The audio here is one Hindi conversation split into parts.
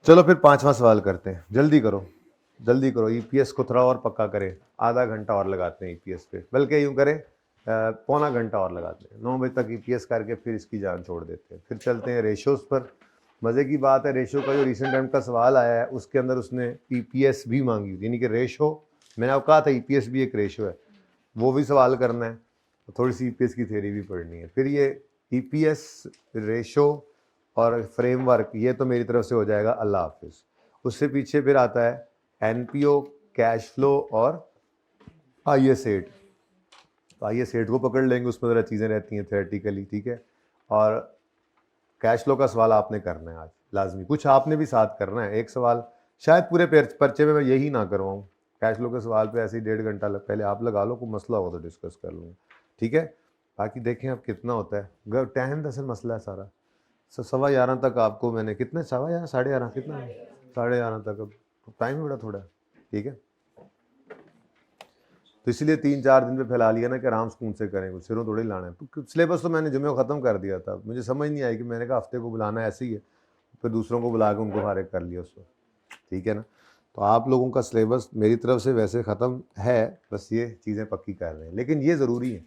चलो फिर पांचवा सवाल करते हैं, जल्दी करो जल्दी करो, ईपीएस को थोड़ा और पक्का करें। आधा घंटा और लगाते हैं ईपीएस पे, बल्कि यूं करें पौना घंटा और लगाते हैं, 9 बजे तक ईपीएस करके फिर इसकी जान छोड़ देते हैं। फिर चलते हैं रेशोज पर। मज़े की बात है, रेशो का जो रिसेंट टाइम का सवाल आया है उसके अंदर उसने ईपीएस भी मांगी हुई, यानी कि रेशो, मैंने आपको कहा था ईपीएस भी एक रेशो है, वो भी सवाल करना है। थोड़ी सी ईपीएस की थ्योरी भी पढ़नी है। फिर ये ईपीएस, रेशो और फ्रेमवर्क, ये तो मेरी तरफ से हो जाएगा। अल्लाह हाफिज़। उससे पीछे फिर आता है एनपीओ, कैश फ्लो और आईएस8। तो आईएस8 को पकड़ लेंगे, उसमें ज़रा चीज़ें रहती हैं थ्योरेटिकली, ठीक है। और कैश फ्लो का सवाल आपने करना है आज लाजमी, कुछ आपने भी साथ करना है। एक सवाल शायद पूरे पर्चे में मैं यही ना करवाऊँ, कैश फ्लो के सवाल पे ऐसे ही 1.5 घंटा पहले आप लगा लो, कोई मसला होगा तो डिस्कस कर लूँगा, ठीक है। बाकी देखें अब कितना होता है। टाइम दरअसल मसला है सारा। 11:15 तक आपको मैंने, कितने, 11:15 11:30 कितना है, 11:30 तक, अब टाइम ही बड़ा थोड़ा है, ठीक है। तो इसलिए 3-4 दिन पे फैला लिया ना कि आराम सुकून से करें, कुछ सिरों थोड़ी लाना है। तो सिलेबस तो मैंने जुम्मे को ख़त्म कर दिया था, मुझे समझ नहीं आई कि मैंने कहा हफ्ते को बुलाना ऐसे ही है, फिर दूसरों को बुला के उनको फारिग कर लिया उसको, ठीक है ना। तो आप लोगों का सिलेबस मेरी तरफ से वैसे ख़त्म है, बस ये चीज़ें पक्की कर रहे हैं। लेकिन ये ज़रूरी है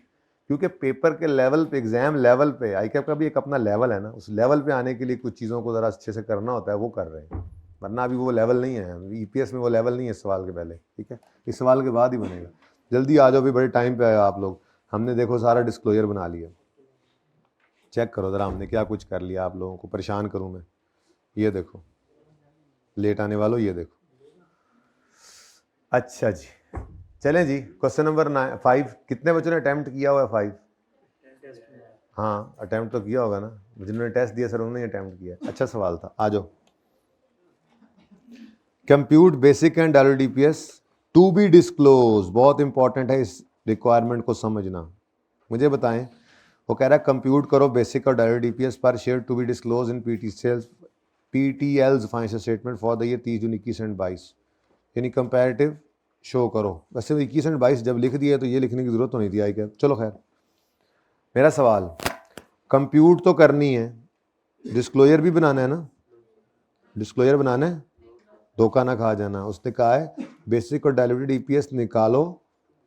क्योंकि पेपर के लेवल पे, एग्ज़ाम लेवल पे, आईकैप का भी एक अपना लेवल है ना, उस लेवल पे आने के लिए कुछ चीज़ों को ज़रा अच्छे से करना होता है, वो कर रहे हैं। वरना अभी वो लेवल नहीं है, ईपीएस में वो लेवल नहीं है इस सवाल के पहले, ठीक है। इस सवाल के बाद ही बनेगा। जल्दी आ जाओ, भी बड़े टाइम पे आए आप लोग। हमने देखो सारा डिस्क्लोजर बना लिया, चेक करो ज़रा हमने क्या कुछ कर लिया, आप लोगों को परेशान करूँ मैं। ये देखो, लेट आने वालों, ये देखो। अच्छा जी, चलें जी। क्वेश्चन नंबर 5, कितने बच्चों ने अटैम्प्ट किया हुआ है 5? हाँ, अटैम्प्ट तो किया होगा ना, जिन्होंने टेस्ट दिया सर उन्होंने अटैम्प्ट किया। अच्छा सवाल था, आ जाओ। Compute basic and DPS to be disclose, बहुत इंपॉर्टेंट है इस रिक्वायरमेंट को समझना। मुझे बताएं, वो कह रहा है कंप्यूट करो बेसिक और डीपीएस पर share to be disclose in PTL's financial statement for the year 30 June 21 and 22, यानी कंपैरेटिव शो करो। वैसे 21 एंड 22 जब लिख दिया तो ये लिखने की जरूरत तो नहीं थी, आई क्या। चलो खैर, मेरा सवाल, कंप्यूट तो करनी है, डिस्क्लोजर भी बनाना है ना, डिस्क्लोजर बनाना है, धोखा ना खा जाना। उसने कहा है बेसिक और डायल्यूटेड ईपीएस निकालो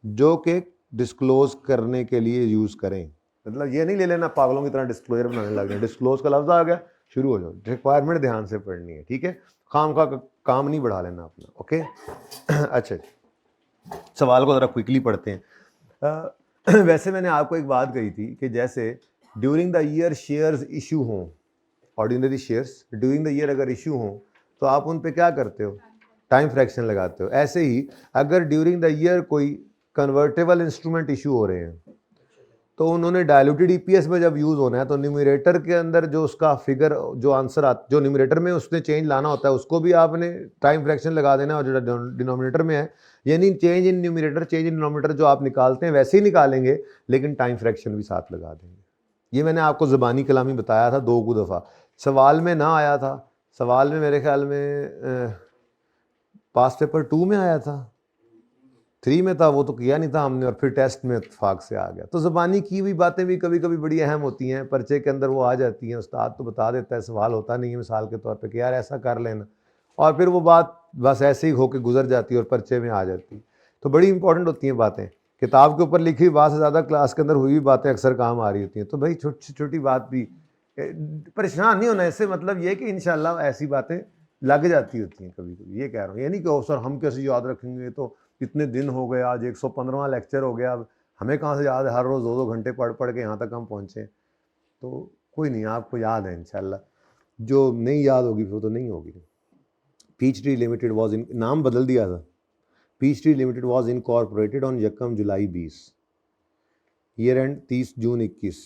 जो कि डिस्क्लोज करने के लिए यूज करें। मतलब ये नहीं ले लेना पागलों की तरह डिस्क्लोजर बनाने लग जाए, डिस्क्लोज का लफ्ज आ गया शुरू हो जाओ। रिक्वायरमेंट ध्यान से पढ़नी है, ठीक है, खाम का काम नहीं बढ़ा लेना अपना, ओके। अच्छा, सवाल को ज़रा क्विकली पढ़ते हैं। वैसे मैंने आपको एक बात कही थी कि जैसे during the year shares issue हों, ordinary shares during the year अगर इशू हों तो आप उन पे क्या करते हो, टाइम फ्रैक्शन लगाते हो। ऐसे ही अगर ड्यूरिंग द ईयर कोई कन्वर्टेबल इंस्ट्रूमेंट इशू हो रहे हैं तो उन्होंने डायल्यूटेड ईपीएस में जब यूज होना है तो न्यूमरेटर के अंदर जो उसका फिगर, जो आंसर जो न्यूमरेटर में उसने चेंज लाना होता है उसको भी आपने टाइम फ्रैक्शन लगा देना, और जो डिनोमिनेटर में है, यानी change in numerator change in denominator जो आप निकालते हैं वैसे ही निकालेंगे, लेकिन टाइम फ्रैक्शन भी साथ लगा देंगे। ये मैंने आपको ज़बानी कलामी बताया था 2 दफ़ा, सवाल में ना आया था। सवाल में मेरे ख्याल में पास पेपर 2 में आया था, 3 में था, वो तो किया नहीं था हमने, और फिर टेस्ट में इत्तेफाक से आ गया। तो ज़बानी की हुई बातें भी कभी कभी बड़ी अहम होती हैं, पर्चे के अंदर वो आ जाती हैं, उस्ताद तो बता देता है, सवाल होता नहीं है मिसाल के तौर पे कि यार ऐसा कर लेना, और फिर वो बात बस ऐसे ही होकर गुजर जाती है और पर्चे में आ जाती है। तो बड़ी इंपॉर्टेंट होती हैं बातें, किताब के ऊपर लिखी हुई बात से ज़्यादा क्लास के अंदर हुई हुई बातें अक्सर काम आ रही होती हैं। तो भाई छोटी छोटी बात भी परेशान नहीं होना, इससे मतलब ये कि इंशाल्लाह ऐसी बातें लग जाती होती हैं कभी कभी। ये कह रहा हूँ, ये नहीं कि सर हम कैसे याद रखेंगे, तो इतने दिन हो गए, आज 115वां लेक्चर हो गया, अब हमें कहाँ से याद है, हर रोज़ 2-2 घंटे पढ़ पढ़ के यहाँ तक हम पहुँचे। तो कोई नहीं, आपको याद है इंशाल्लाह, जो नहीं याद होगी वो तो नहीं होगी। Peach tree limited was in, नाम बदल दिया था, peach tree limited was incorporated on 1 July 20, year end 30 June 21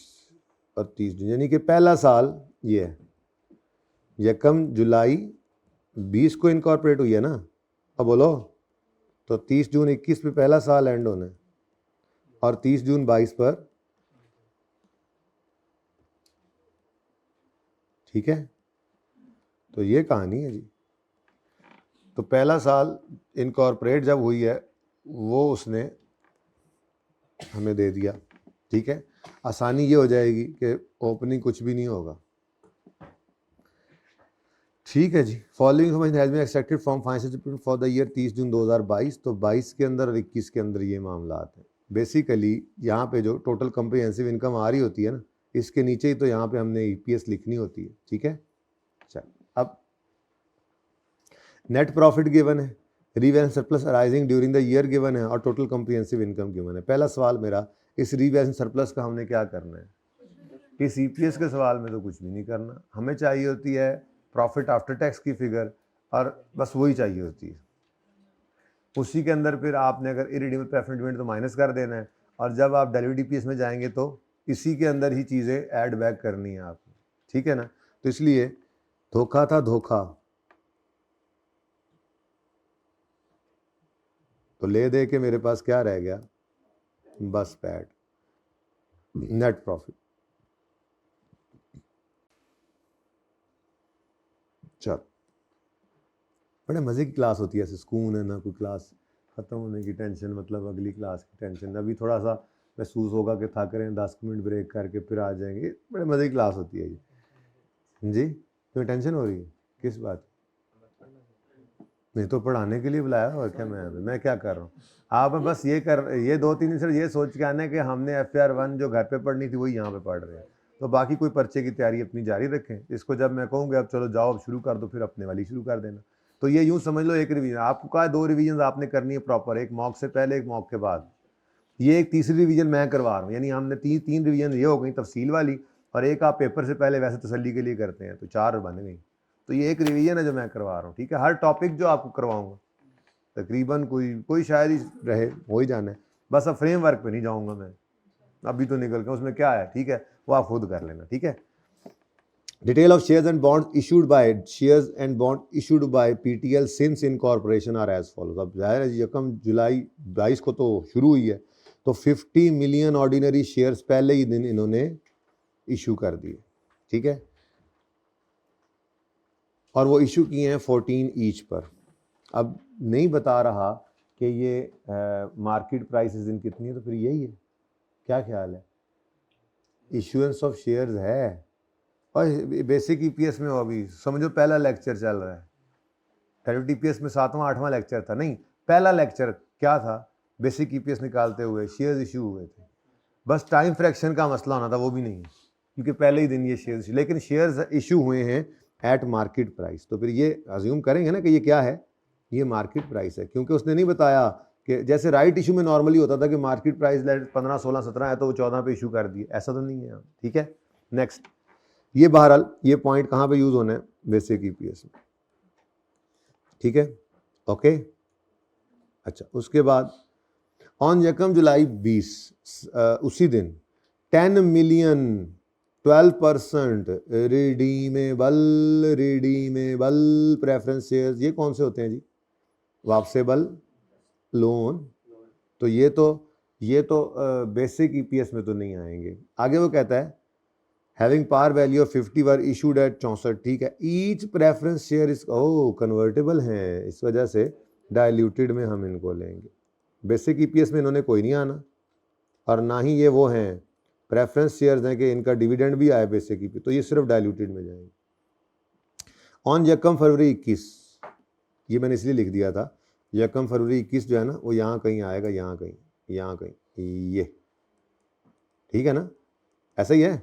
और 30 जून, यानी कि पहला साल ये है, 1 जुलाई 20 को इनकॉर्पोरेट हुई है ना। अब बोलो, तो 30 जून 21 पे पहला साल एंड होना है और 30 जून 22 पर, ठीक है। तो ये कहानी है जी। तो पहला साल इनकॉर्पोरेट जब हुई है वो उसने हमें दे दिया, ठीक है। आसानी ये हो जाएगी कि ओपनिंग कुछ भी नहीं होगा। ठीक है जी। Following information has been extracted from financial statement for the year 30 June 2022। तो 22 के अंदर और 21 के अंदर ये मामला आते हैं। बेसिकली यहाँ पे जो टोटल कम्प्रिहेंसिव इनकम आ रही होती है ना, इसके नीचे ही तो यहाँ पे हमने ईपीएस लिखनी होती है। ठीक है, चल अब नेट प्रॉफिट गिवन है, revaluation surplus arising during the year given है, और टोटल कम्प्रिहेंसिव इनकम गिवन है। पहला सवाल मेरा, इस रीवैल्यूएशन सरप्लस का हमने क्या करना है? इस ईपीएस के सवाल में तो कुछ भी नहीं करना, हमें चाहिए होती है प्रॉफिट आफ्टर टैक्स की फिगर, और बस वही चाहिए होती है। उसी के अंदर फिर आपने अगर इरिडीमेबल प्रेफरेंस डिविडेंड तो माइनस कर देना है, और जब आप डाइल्यूटेड ईपीएस में जाएंगे तो इसी के अंदर ही चीज़ें ऐड बैक करनी है आपको। ठीक है ना, तो इसलिए धोखा था धोखा, तो ले दे के मेरे पास क्या रह गया? बस पैट नेट प्रॉफिट। चल, बड़े मज़े की क्लास होती है, ऐसे सुकून है ना, कोई क्लास ख़त्म होने की टेंशन, मतलब अगली क्लास की टेंशन। अभी थोड़ा सा महसूस होगा कि थक रहे हैं, 10 मिनट ब्रेक करके फिर आ जाएंगे। बड़े मज़े की क्लास होती है ये जी। तुम्हें टेंशन हो रही है किस बात? नहीं तो पढ़ाने के लिए बुलाया, और क्या मैं क्या कर रहा हूँ? आप बस ये 2-3 दिन से ये सोच के आना है कि हमने FR 1 जो घर पे पढ़नी थी वही यहाँ पे पढ़ रहे हैं, तो बाकी कोई पर्चे की तैयारी अपनी जारी रखें। इसको जब मैं कहूँगा अब चलो जाओ अब शुरू कर दो, फिर अपने वाली शुरू कर देना। तो ये यूँ समझ लो एक रिवीजन आपको कहा, 2 रिवीजन आपने करनी है प्रॉपर, एक मॉक से पहले, एक मॉक के बाद। ये एक तीसरी रिवीजन मैं करवा रहा हूँ, यानी हमने तीन रिवीजन ये हो गई तफसील वाली, और एक आप पेपर से पहले वैसे तसल्ली के लिए करते हैं, तो 4 बन गई। तो ये एक रिवीजन है जो मैं करवा रहा हूँ। ठीक है, हर टॉपिक जो आपको करवाऊंगा तकरीबन कोई शायद ही रहे, हो ही जाना है। बस अब फ्रेमवर्क पे नहीं जाऊंगा मैं, अभी तो निकल के उसमें क्या है। ठीक है, वो आप खुद कर लेना। ठीक है, detail of shares and bond issued by PTL since incorporation are as follows. अब जाहिर है 1 जुलाई 22 को तो शुरू हुई है, तो 50 मिलियन ऑर्डिनरी शेयर्स पहले ही दिन इन्होंने इशू कर दिए। ठीक है, और वो इशू किए हैं 14 ईच पर। अब नहीं बता रहा कि ये मार्केट प्राइस इस दिन कितनी है, तो फिर यही है। क्या ख्याल है? इशुएंस ऑफ शेयर्स है, और बेसिक ईपीएस में हो अभी समझो पहला लेक्चर चल रहा है। डाइल्यूटेड ईपीएस में 7वां 8वां लेक्चर था, नहीं पहला लेक्चर क्या था? बेसिक ईपीएस निकालते हुए शेयर्स इशू हुए थे, बस टाइम फ्रैक्शन का मसला होना था, वो भी नहीं है क्योंकि पहले ही दिन ये शेयर्स, लेकिन शेयर्स इशू हुए हैं एट मार्केट प्राइस। तो फिर ये अज्यूम करेंगे ना कि ये क्या है, ये मार्केट प्राइस है, क्योंकि उसने नहीं बताया कि जैसे राइट इशू में नॉर्मली होता था कि मार्केट प्राइस 15, 16, 17 है तो वो 14 पे इशू कर दिए, ऐसा तो नहीं है। ठीक है, नेक्स्ट, ये बहरहाल ये पॉइंट कहाँ पे यूज होना है? बेसिक ईपीएस में। ठीक है, ओके। अच्छा, उसके बाद ऑन 1 जुलाई 20 उसी दिन 10 मिलियन 12% रिडीमेबल प्रेफरेंस शेयर्स, ये कौन से होते हैं जी? वापसेबल लोन। तो ये तो बेसिक ईपीएस में तो नहीं आएंगे। आगे वो कहता है having par value of 50 were issued at 64। ठीक है, each preference share is convertible हैं, इस वजह से डाइल्यूटेड में हम इनको लेंगे। बेसिक ईपीएस में इन्होंने कोई नहीं आना, और ना ही ये वो हैं प्रेफरेंस शेयर्स हैं कि इनका डिविडेंड भी आए बेसिक ईपीएस, तो ये सिर्फ डाइल्यूटेड में जाएंगे। ऑन 1 फरवरी 21, ये मैंने इसलिए लिख दिया था, 1 फरवरी 21 जो है ना वो यहाँ कहीं आएगा, यहाँ कहीं ये। ठीक है ना, ऐसा ही है।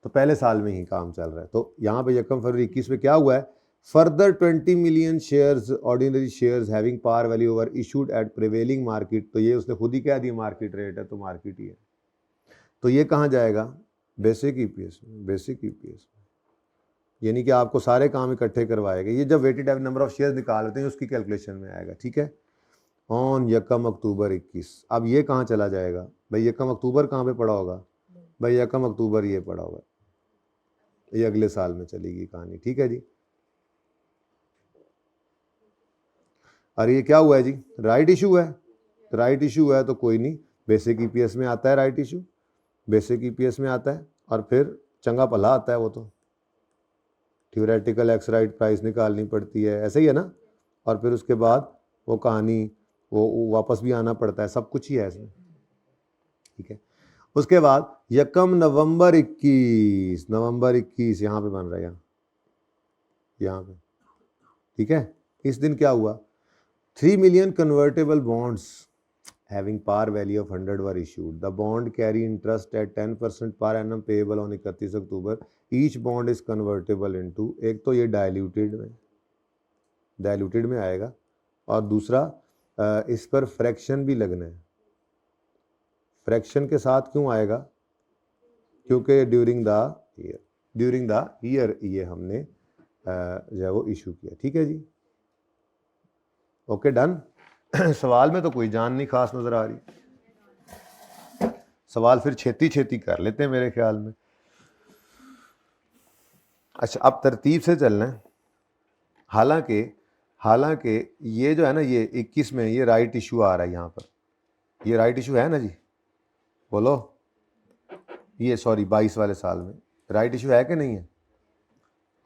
तो पहले साल में ही काम चल रहा है, तो यहाँ पे 1 फरवरी 21 में क्या हुआ है? Further 20 million shares ordinary shares having par value over issued at prevailing market. तो ये उसने खुद ही कह दिया मार्केट रेट है, तो मार्केट ही है। तो ये कहाँ जाएगा? बेसिक ईपीएस में। बेसिक ईपीएस में यानी कि आपको सारे काम इकट्ठे करवाएगा। ये जब weighted average number of shares निकाल लेते हैं उसकी कैलकुलेशन में आएगा। ठीक है, ऑन 1 अक्टूबर 21। अब ये कहाँ चला जाएगा भाई? 1 अक्टूबर कहाँ पे पड़ा होगा भाई? 1 अक्टूबर ये पड़ा होगा, ये अगले साल में चलेगी कहानी। ठीक है जी, अरे ये क्या हुआ है जी? राइट इशू है। राइट इशू है तो कोई नहीं, बेसिक ईपीएस में आता है राइट इशू, बेसिक ईपीएस में आता है, और फिर चंगा भला आता है वो तो। थ्योरेटिकल एक्स राइट प्राइस निकालनी पड़ती है, ऐसे ही है ना, और फिर उसके बाद वो कहानी वो वापस भी आना पड़ता है, सब कुछ ही है इसमें। ठीक है, उसके बाद 1 नवंबर 21 यहाँ पे बन रहा है, यहाँ पे, ठीक है। इस दिन क्या हुआ, 3 million convertible bonds having par value of 100 were issued. The bond carry interest at 10% per annum payable on 31 October. Each bond is convertible into, एक तो ये डायल्यूटेड में आएगा, और दूसरा इस पर फ्रैक्शन भी लगना है। फ्रैक्शन के साथ क्यों आएगा, क्योंकि ड्यूरिंग द ईयर ये हमने जो है वो इशू किया, ठीक है जी। Okay done. सवाल में तो कोई जान नहीं खास नजर आ रही, सवाल फिर छेती कर लेते हैं मेरे ख्याल में। अच्छा अब तरतीब से चलना है। हालांकि ये जो है ना, ये 21 में ये राइट इशू आ रहा है यहाँ पर, ये राइट इशू है ना जी, बोलो। ये सॉरी 22 वाले साल में राइट इशू है कि नहीं है।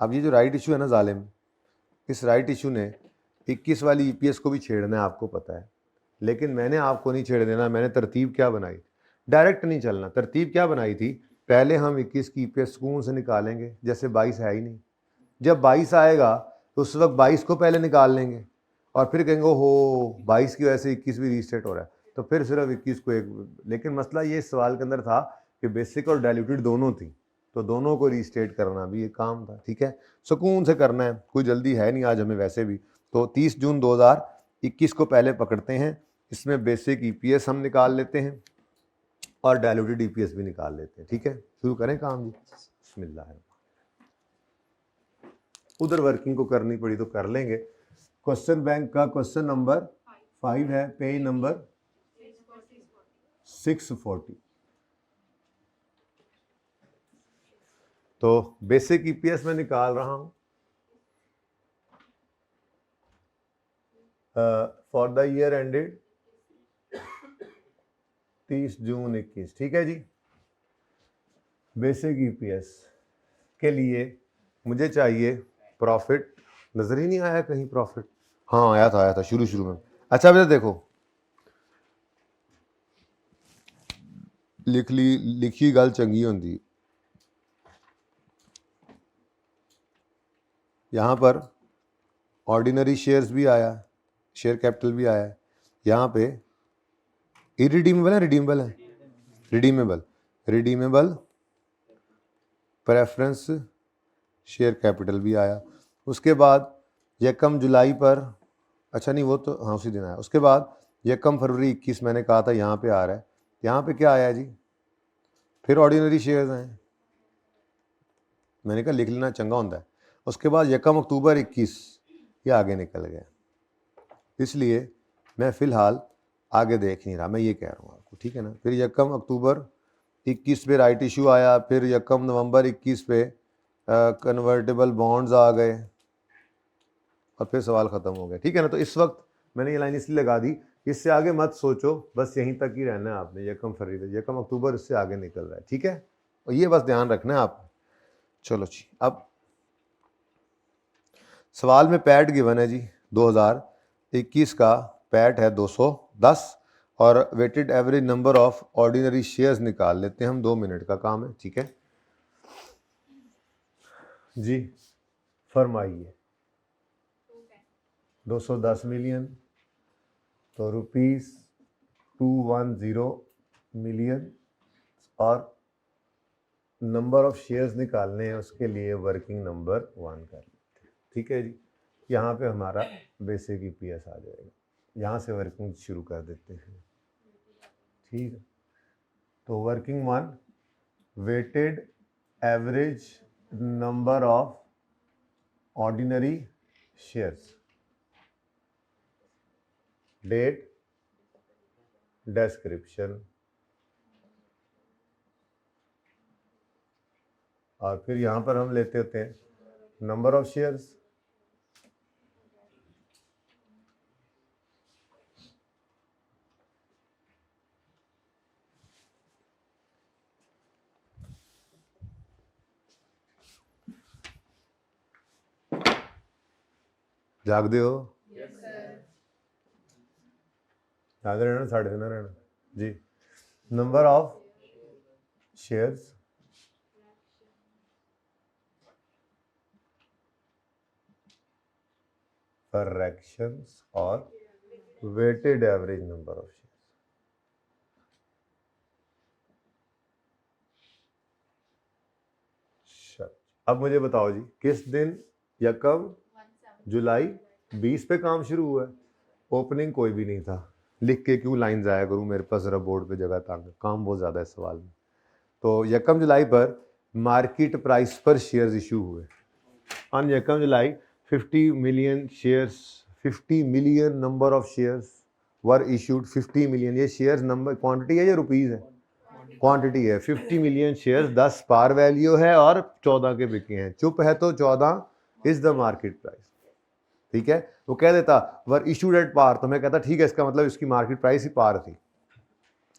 अब ये जो राइट इशू है ना जालिम, इस राइट इशू ने 21 वाली ईपीएस को भी छेड़ना है, आपको पता है। लेकिन मैंने आपको नहीं छेड़ देना, मैंने तरतीब क्या बनाई, डायरेक्ट नहीं चलना। तरतीब क्या बनाई थी, पहले हम 21 की ईपीएस सुकून से निकालेंगे, जैसे 22 है ही नहीं। जब 22 आएगा तो उस वक्त 22 को पहले निकाल लेंगे, और फिर कहेंगे हो 22 की वजह से 21 भी रीस्टेट हो रहा है, तो फिर सिर्फ 21 को एक। लेकिन मसला ये इस सवाल के अंदर था कि बेसिक और डायल्यूटेड दोनों थी, तो दोनों को रीस्टेट करना भी एक काम था, ठीक है। सुकून से करना है, कोई जल्दी है नहीं आज हमें वैसे भी। तो 30 जून 2021 को पहले पकड़ते हैं, इसमें बेसिक ईपीएस हम निकाल लेते हैं और डायल्यूटेड ईपीएस भी निकाल लेते हैं, ठीक है। शुरू करें काम जी, बिस्मिल्लाह। उधर वर्किंग को करनी पड़ी तो कर लेंगे। क्वेश्चन बैंक का क्वेश्चन नंबर 5 है, पेज नंबर 640। तो बेसिक ईपीएस में निकाल रहा हूं for the year ended 30 June 21, ठीक है जी। बेसिक ईपीएस के लिए मुझे चाहिए प्रॉफिट। नजर ही नहीं आया कहीं प्रॉफिट, हाँ आया था शुरू में। अच्छा बेटा देखो, लिखी गल चंगी होंगी। यहाँ पर ऑर्डिनरी शेयर्स भी आया, शेयर कैपिटल भी आया, यहाँ पे इरिडीमेबल है, रिडीमेबल प्रेफरेंस शेयर कैपिटल भी आया। उसके बाद यकम जुलाई पर, अच्छा नहीं वो तो हाँ उसी दिन आया। उसके बाद यकम फरवरी 21 मैंने कहा था यहाँ पे आ रहा है, यहाँ पे क्या आया जी, फिर ऑर्डिनरी शेयर्स आए, मैंने कहा लिख लेना चंगा होता है। उसके बाद यकम अक्टूबर 21 ये आगे निकल गया, इसलिए मैं फ़िलहाल आगे देख नहीं रहा, मैं ये कह रहा हूँ आपको, ठीक है ना। फिर यकम अक्टूबर 21 पे राइट इशू आया, फिर यकम नवंबर 21 पे कन्वर्टेबल बॉन्ड्स आ गए, और फिर सवाल ख़त्म हो गया, ठीक है ना। तो इस वक्त मैंने ये लाइन इसलिए लगा दी, इससे आगे मत सोचो, बस यहीं तक ही रहना है आपने। यकम फरवरी, यकम अक्टूबर इससे आगे निकल रहा है, ठीक है, और ये बस ध्यान रखना है आप। चलो जी, अब सवाल में पैट गिवन है जी, 2021 का पैट है 210, और weighted average number of ordinary shares निकाल लेते हैं हम, 2 मिनट का काम है, ठीक है जी। फरमाइए 210 मिलियन, तो ₹210 मिलियन, और नंबर ऑफ शेयर्स निकालने हैं, उसके लिए वर्किंग नंबर 1 कर लेते हैं, ठीक है जी। यहाँ पे हमारा बेसिक ईपीएस आ जाएगा, यहाँ से वर्किंग शुरू कर देते हैं, ठीक है। तो working 1, weighted average number of ordinary shares, date, description, और फिर यहाँ पर हम लेते होते हैं नंबर ऑफ शेयर्स, जागदे हो, जागदे रहना, साढ़े दिन रहना जी। नंबर ऑफ शेयर्स फ्रैक्शंस और weighted average number of share. अब मुझे बताओ जी, किस दिन या कब जुलाई 20 पे काम शुरू हुआ है? ओपनिंग कोई भी नहीं था, लिख के क्यों लाइन जाया करूं, मेरे पास जरा बोर्ड पे जगह था, काम बहुत ज़्यादा है सवाल में। तो 1 जुलाई पर मार्केट प्राइस पर शेयर्स इशू हुए। On 1 July 50 million shares, 50 million number of shares were issued. 50 million, ये शेयर्स नंबर क्वांटिटी है या रुपीज़ है? क्वांटिटी है। 50 मिलियन शेयर्स, 10 पार वैल्यू है और 14 के बिके हैं। चुप है तो 14 इज द मार्केट प्राइस। ठीक है, वो कह देता वर इशूड एट पार, तो मैं कहता ठीक है, इसका मतलब इसकी मार्केट प्राइस ही पार थी।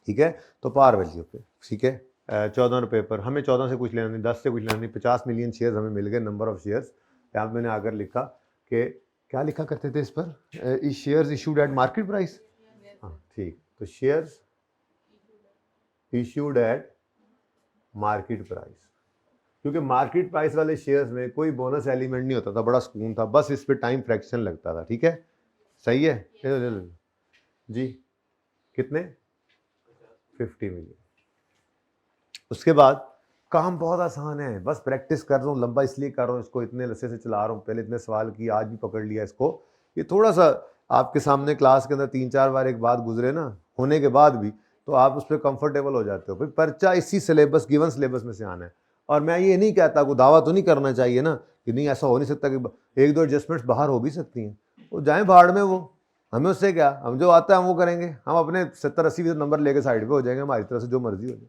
ठीक है, तो पार वैल्यू पे, ठीक है, 14 रुपये पर। हमें 14 से कुछ लेना नहीं, 10 से कुछ लेना नहीं, 50 मिलियन शेयर्स हमें मिल गए, नंबर ऑफ शेयर्स। यहाँ मैंने आकर लिखा कि क्या लिखा करते थे इस पर, shares issued at market price. हाँ ठीक, तो shares issued at market price, क्योंकि मार्केट प्राइस वाले शेयर्स में कोई बोनस एलिमेंट नहीं होता था, बड़ा सुकून था, बस इस पे टाइम फ्रैक्शन लगता था। ठीक है, सही है। जी कितने? 50 मिलियन। उसके बाद काम बहुत आसान है, बस प्रैक्टिस कर रहा हूँ, लंबा इसलिए कर रहा हूँ इसको, इतने लस्से से चला रहा हूँ, पहले इतने सवाल किए, आज भी पकड़ लिया इसको। ये थोड़ा सा आपके सामने क्लास के अंदर 3-4 बार एक बात गुजरे ना होने के बाद भी, तो आप उस पर कंफर्टेबल हो जाते हो। भाई पर्चा इसी सिलेबस, गिवन सिलेबस में से आना है। और मैं ये नहीं कहता, को दावा तो नहीं करना चाहिए ना कि नहीं ऐसा हो नहीं सकता कि 1-2 एडजस्टमेंट्स बाहर हो भी सकती हैं, वो जाएँ भाड़ में, वो हमें उससे क्या, हम जो आता है हम वो करेंगे, हम अपने 70-80% नंबर लेके साइड पे हो जाएंगे, हमारी तरफ से जो मर्जी हो जाए।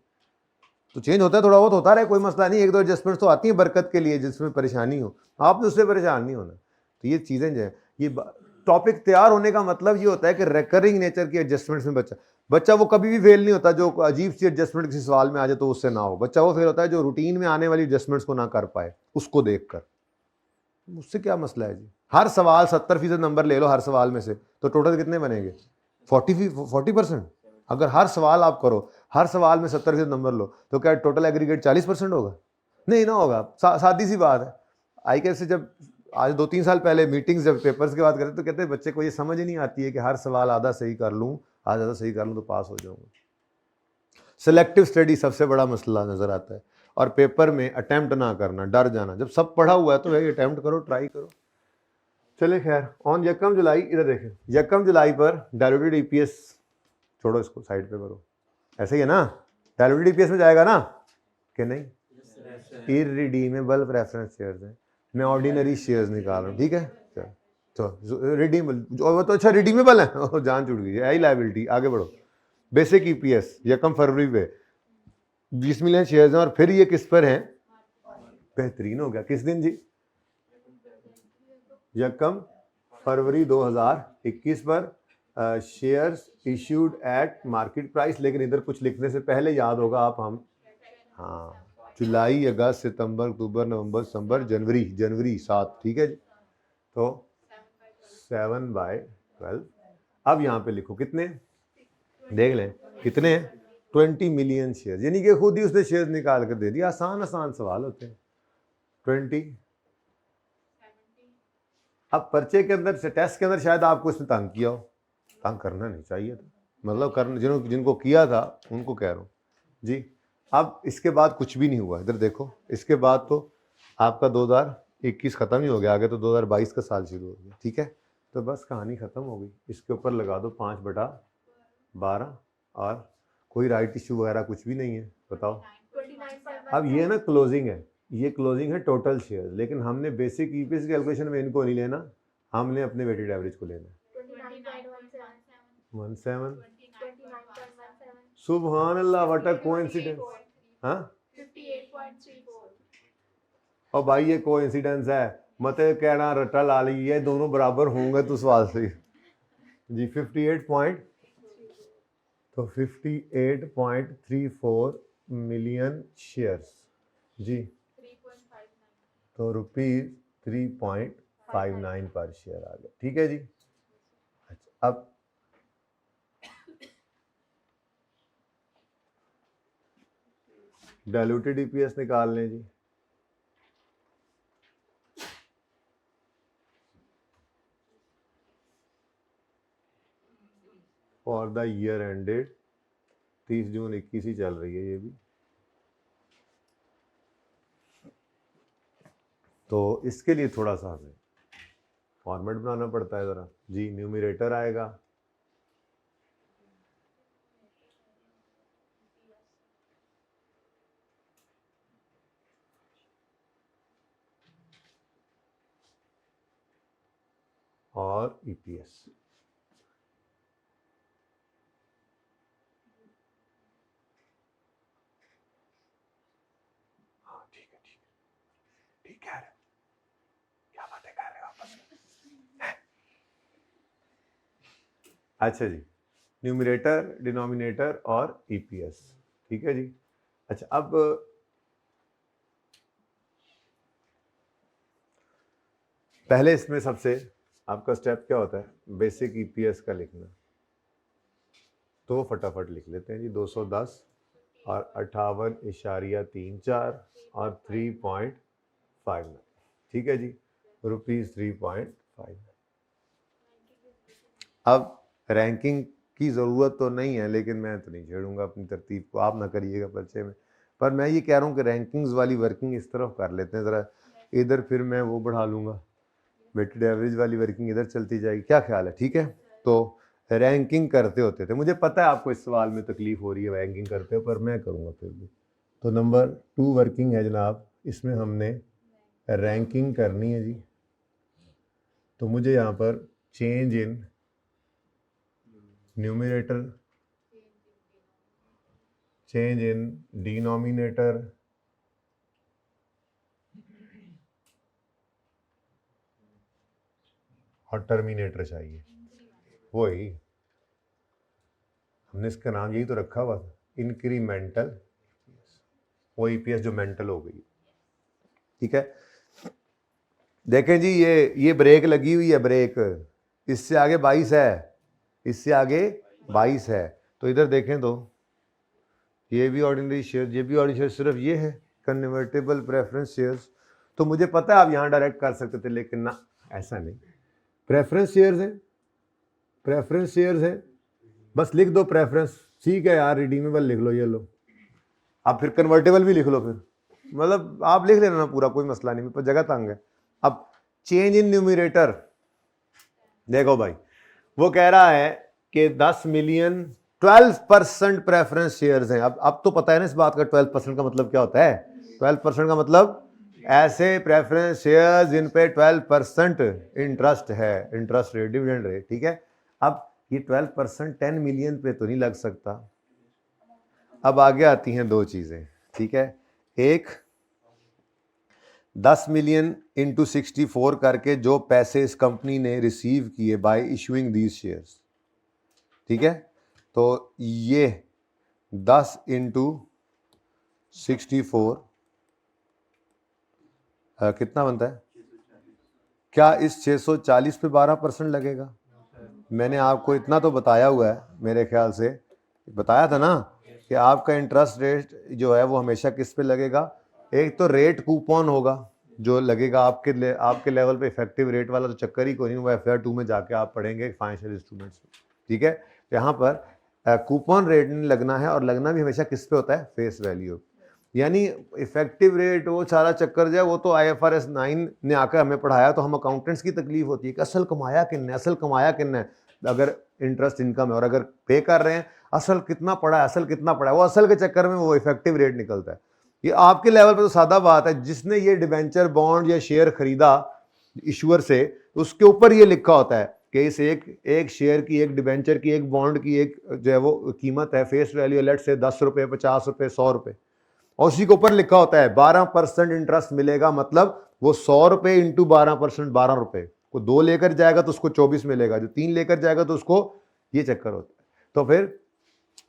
तो चेंज होता है, थोड़ा बहुत होता रहे, कोई मसला नहीं, 1-2 एडजस्टमेंट्स तो आती हैं बरकत के लिए, जिसमें परेशानी हो, आपने उससे परेशान नहीं होना। तो ये चीज़ें जो है, ये टॉपिक तैयार होने का मतलब ये होता है कि रिकरिंग नेचर की एडजस्टमेंट्स में बच्चा वो कभी भी फेल नहीं होता जो अजीब सी एडजस्टमेंट किसी सवाल में आ जाए तो उससे ना हो। बच्चा वो फेल होता है जो रूटीन में आने वाली एडजस्टमेंट्स को ना कर पाए, उसको देखकर। मुझसे क्या मसला है जी, हर सवाल 70% नंबर ले लो हर सवाल में से, तो टोटल कितने बनेंगे? 40%। अगर हर सवाल आप करो, हर सवाल में 70% नंबर लो, तो क्या टोटल एग्रीगेट 40% होगा? नहीं ना होगा। सादी सी बात है। आई कैसे जब आज 2-3 साल पहले मीटिंग्स जब पेपर्स की बात करते तो कहते बच्चे को ये समझ ही नहीं आती है कि हर सवाल आधा सही कर लूँ, आधा सही कर लूँ तो पास हो जाऊंगा। सिलेक्टिव स्टडी सबसे बड़ा मसला नजर आता है, और पेपर में अटेम्प्ट ना करना, डर जाना। जब सब पढ़ा हुआ है तो भाई अटेम्प्ट करो, ट्राई करो। चले खैर, ऑन 1 जुलाई, इधर देखें, 1 जुलाई पर डायलूटेड ईपीएस, छोड़ो इसको साइड पे करो, ऐसे ही है ना, डायलूटेड ईपीएस में जाएगा ना कि नहीं? इररिडीमेबल प्रेफरेंस शेयर्स हैं, मैं ऑर्डिनरी शेयर्स निकाल रहा हूँ। ठीक है, तो रिडीमेबल जो तो अच्छा रिडीमेबल है, जान छूट गई, यही लाइबिलिटी। आगे बढ़ो, बेसिक ईपीएस 1 फरवरी पे 20 मिलियन शेयर्स हैं, और फिर ये किस पर हैं? बेहतरीन हो गया, किस दिन जी? 1 फरवरी 2021 पर shares issued at market price. लेकिन इधर कुछ लिखने से पहले याद होगा आप, हम हाँ जुलाई, अगस्त, सितंबर, अक्टूबर, नवंबर, दिसंबर, जनवरी 7। ठीक है जी, तो 7/12। अब यहाँ पे लिखो कितने, देख लें कितने, 20 मिलियन शेयर, यानी कि खुद ही उसने शेयर निकाल कर दे दिया। आसान आसान सवाल होते हैं। 20, अब पर्चे के अंदर से टेस्ट के अंदर शायद आपको इसने तंग किया हो, तंग करना नहीं चाहिए था, मतलब करना जिनको किया था उनको कह रहा हूँ जी। अब इसके बाद कुछ भी नहीं हुआ, इधर देखो, इसके बाद तो आपका 2021 खत्म ही हो गया, आगे तो 2022 का साल शुरू हो गया। ठीक है, तो बस कहानी खत्म हो गई। इसके ऊपर लगा दो 5/12, और कोई राइट इश्यू वगैरह कुछ भी नहीं है। बताओ, अब ये ना क्लोजिंग है, ये क्लोजिंग है टोटल शेयर, लेकिन हमने बेसिक ईपीएस कैलकुलेशन में इनको नहीं लेना, हमने अपने वेटेड एवरेज को लेना। 17, सुभान अल्लाह, व्हाट अ कोइंसिडेंस। हाँ, 58.34। और भाई ये कोइंसिडेंस है, मत कहना रट्टा ला ली, ये दोनों बराबर होंगे तो सवाल से जी। 58 पॉइंट, तो 58.34 मिलियन शेयर्स जी, तो ₹3.59 पर शेयर आ गया। ठीक है जी। अच्छा, अब डायलूटेड ईपीएस निकाल लें जी। For the year ended 30 June 21 ही चल रही है ये भी। तो इसके लिए थोड़ा सा हमें फॉर्मेट बनाना पड़ता है ज़रा जी। न्यूमरेटर आएगा और ईपीएस। हाँ ठीक है ठीक है क्या बातें कर रहे हो आपस में। अच्छा जी, न्यूमरेटर डिनोमिनेटर और ईपीएस, ठीक है जी। अच्छा अब पहले इसमें सबसे आपका स्टेप क्या होता है, बेसिक ईपीएस का लिखना। तो फटाफट लिख लेते हैं जी, 210 और 58.34 और 3.59, ठीक है जी, रुपीज़ 3.5। अब रैंकिंग की ज़रूरत तो नहीं है, लेकिन मैं तो नहीं छेड़ूंगा अपनी तरतीब को, आप ना करिएगा परिचय में। पर मैं ये कह रहा हूँ कि रैंकिंग्स वाली वर्किंग इस तरफ कर लेते हैं ज़रा, इधर फिर मैं वो बढ़ा लूँगा, वेटेड एवरेज वाली वर्किंग इधर चलती जाएगी, क्या ख्याल है? ठीक है, तो रैंकिंग करते होते थे, मुझे पता है आपको इस सवाल में तकलीफ हो रही है रैंकिंग करते हो, पर मैं करूँगा फिर भी। तो नंबर 2 वर्किंग है जनाब, इसमें हमने रैंकिंग करनी है जी। तो मुझे यहाँ पर change in numerator, change in denominator और टर्मिनेटर चाहिए। वही हमने इसका नाम यही तो रखा हुआ था, इंक्रीमेंटल, वो ईपीएस जो मेंटल हो गई, ठीक है। देखें जी, ये ब्रेक लगी हुई है, ब्रेक इससे आगे 22 है, इससे आगे 22 है। तो इधर देखें तो ये भी ऑर्डिनरी शेयर, ये भी ऑर्डिनरी शेयर, सिर्फ ये है कन्वर्टेबल प्रेफरेंस शेयर्स। तो मुझे पता है आप यहाँ डायरेक्ट कर सकते थे, लेकिन ना, ऐसा नहीं। प्रेफरेंस शेयर्स है, प्रेफरेंस शेयर्स है, बस लिख दो प्रेफरेंस, ठीक है यार, रिडीमेबल लिख लो, ये लो, आप फिर कन्वर्टेबल भी लिख लो, फिर मतलब आप लिख लेना ना पूरा, कोई मसला नहीं, पर जगह तंग है। अब चेंज इन न्यूमरेटर, देखो भाई, वो कह रहा है कि 10 मिलियन 12% प्रेफरेंस शेयर्स हैं। अब तो पता है ना इस बात का 12% का मतलब क्या होता है। 12% का मतलब ऐसे प्रेफरेंस शेयर्स जिन पे 12% इंटरेस्ट है, इंटरेस्ट रेट, डिविडेंड रेट, ठीक है। अब ये 12% 10 मिलियन पे तो नहीं लग सकता। अब आगे आती हैं दो चीजें, ठीक है। एक 10 मिलियन इंटू 64 करके जो पैसे इस कंपनी ने रिसीव किए बाय इशूइंग दीज शेयर्स, ठीक है। तो ये 10 इंटू 64 कितना बनता है? क्या इस 640 पे 12% लगेगा? मैंने आपको इतना तो बताया हुआ है, मेरे ख्याल से बताया था ना, कि आपका इंटरेस्ट रेट जो है वो हमेशा किस पे लगेगा। एक तो रेट कूपन होगा जो लगेगा आपके लेवल पे, इफेक्टिव रेट वाला तो चक्कर ही कोई नहीं, वो FR 2 में जाके आप पढ़ेंगे फाइनेंशियल इंस्ट्रूमेंट्स, ठीक है। यहाँ पर कूपन रेट नहीं लगना है, और लगना भी हमेशा किस पे होता है, फेस वैल्यू। यानी इफेक्टिव रेट, वो सारा चक्कर जो है वो तो IFRS 9 ने आकर हमें पढ़ाया, तो हम अकाउंटेंट्स की तकलीफ होती है कि असल कमाया किन्ने, असल कमाया किन्ने, अगर इंटरेस्ट इनकम है, और अगर पे कर रहे हैं असल कितना पड़ा है, असल कितना पड़ा है, वो असल के चक्कर में वो इफेक्टिव रेट निकलता है। ये आपके लेवल पे तो सादा बात है, जिसने ये डिबेंचर बॉन्ड या शेयर खरीदा इशूअर से, उसके ऊपर ये लिखा होता है कि इस एक शेयर की, एक डिबेंचर की, एक बॉन्ड की एक जो है वो कीमत है, फेस वैल्यू लेट से 10 रुपये, 50 रुपये, 100 रुपये, और उसी के ऊपर लिखा होता है 12% इंटरेस्ट मिलेगा, मतलब वो 100 रुपये इंटू 12%, 12 रुपये। को 2 लेकर जाएगा तो उसको 24 मिलेगा, जो 3 लेकर जाएगा तो उसको, ये चक्कर होता है। तो फिर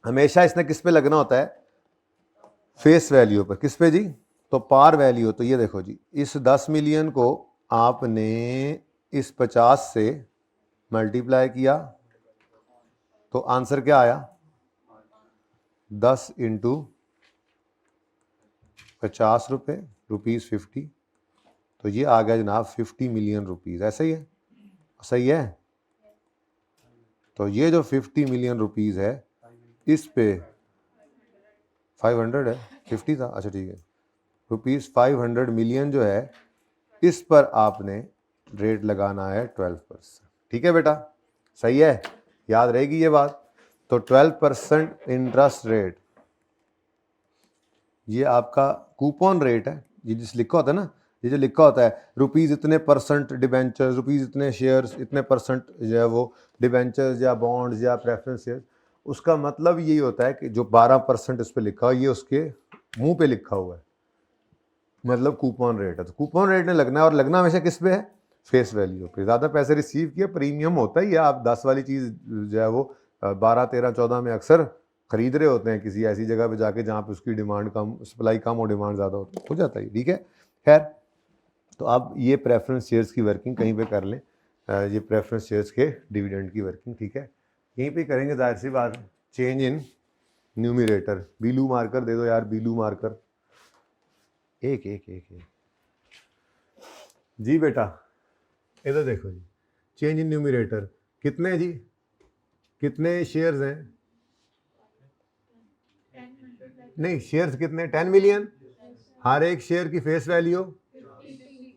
हमेशा इसने किस पे लगना होता है, फेस वैल्यू पर। किस पे जी? तो पार वैल्यू। तो ये देखो जी, इस 10 मिलियन को आपने इस 50 से मल्टीप्लाई किया, तो आंसर क्या आया, 10 इंटू 50 रुपये, ₹50। तो ये आ गया जनाब 50 मिलियन रुपीज़, ऐसा ही है, सही है। तो ये जो 50 मिलियन रुपीज़ है इस पे 500 है, 50 था, अच्छा ठीक है, रुपीज़ 500 मिलियन जो है इस पर आपने रेट लगाना है 12%। ठीक है बेटा, सही है, याद रहेगी ये बात। तो 12% इंटरेस्ट रेट, ये आपका कूपन रेट है। ये जिस लिखा होता है ना, ये जो लिखा होता है रुपीज़ इतने परसेंट डिबेंचर्स, रुपीज़ इतने शेयर्स, इतने परसेंट जो है वो डिबेंचर्स या बॉन्ड्स या प्रेफरेंस शेयर, उसका मतलब यही होता है कि जो 12% इस पर लिखा हो ये उसके मुंह पे लिखा हुआ है, मतलब कूपन रेट है। तो कूपन रेट ने लगना है, और लगना हमेशा किस पे है, फेस वैल्यू पे। ज़्यादा पैसे रिसीव किए प्रीमियम होता ही है। आप 10 वाली चीज़ जो है वो 12, 13, 14 में अक्सर खरीद रहे होते हैं किसी ऐसी जगह पे जाके जहाँ पे उसकी डिमांड कम, सप्लाई कम और डिमांड ज़्यादा हो जाता है। ठीक है, खैर, तो आप ये प्रेफरेंस शेयर्स की वर्किंग कहीं पे कर लें, ये प्रेफरेंस शेयर्स के डिविडेंड की वर्किंग, ठीक है, यहीं पे करेंगे। जाहिर सी बात है, चेंज इन न्यूमिरेटर, बीलू मार्कर दे दो यार, बीलू मार्कर, एक एक एक एक जी बेटा, इधर देखो जी, चेंज इन न्यूमिरेटर कितने जी, कितने शेयर्स हैं, 10 नहीं शेयर्स कितने, 10 मिलियन, हर एक शेयर की फेस वैल्यू।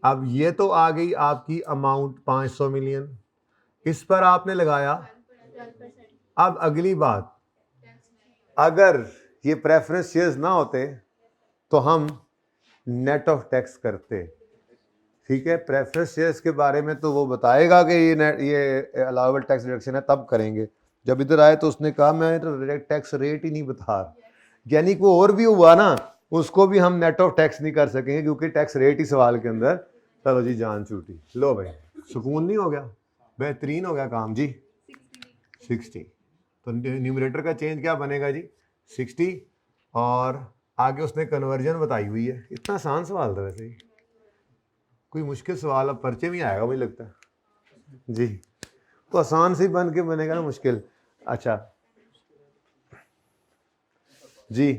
अब ये तो आ गई आपकी अमाउंट 500 मिलियन, इस पर आपने लगाया। 12%. अब अगली बात, अगर ये प्रेफरेंस शेयर्स ना होते तो हम नेट ऑफ टैक्स करते। ठीक है, प्रेफरेंस शेयर्स के बारे में तो वो बताएगा कि ये अलाउबल टैक्स डिडक्शन है, तब करेंगे। जब इधर आए तो उसने कहा मैं तो टैक्स रेट ही नहीं बता रहा, यानी कि वो और भी हुआ ना, उसको भी हम नेट ऑफ टैक्स नहीं कर सकेंगे क्योंकि टैक्स रेट ही सवाल के अंदर। चलो जी, जान छूटी, लो भाई, सुकून नहीं हो गया, बेहतरीन हो गया काम जी। 60, तो न्यूमरेटर का चेंज क्या बनेगा जी, 60, और आगे उसने कन्वर्जन बताई हुई है। इतना आसान सवाल था वैसे ही, कोई मुश्किल सवाल अब पर्चे में आएगा मुझे लगता है जी, तो आसान से बन के बनेगा ना मुश्किल। अच्छा जी,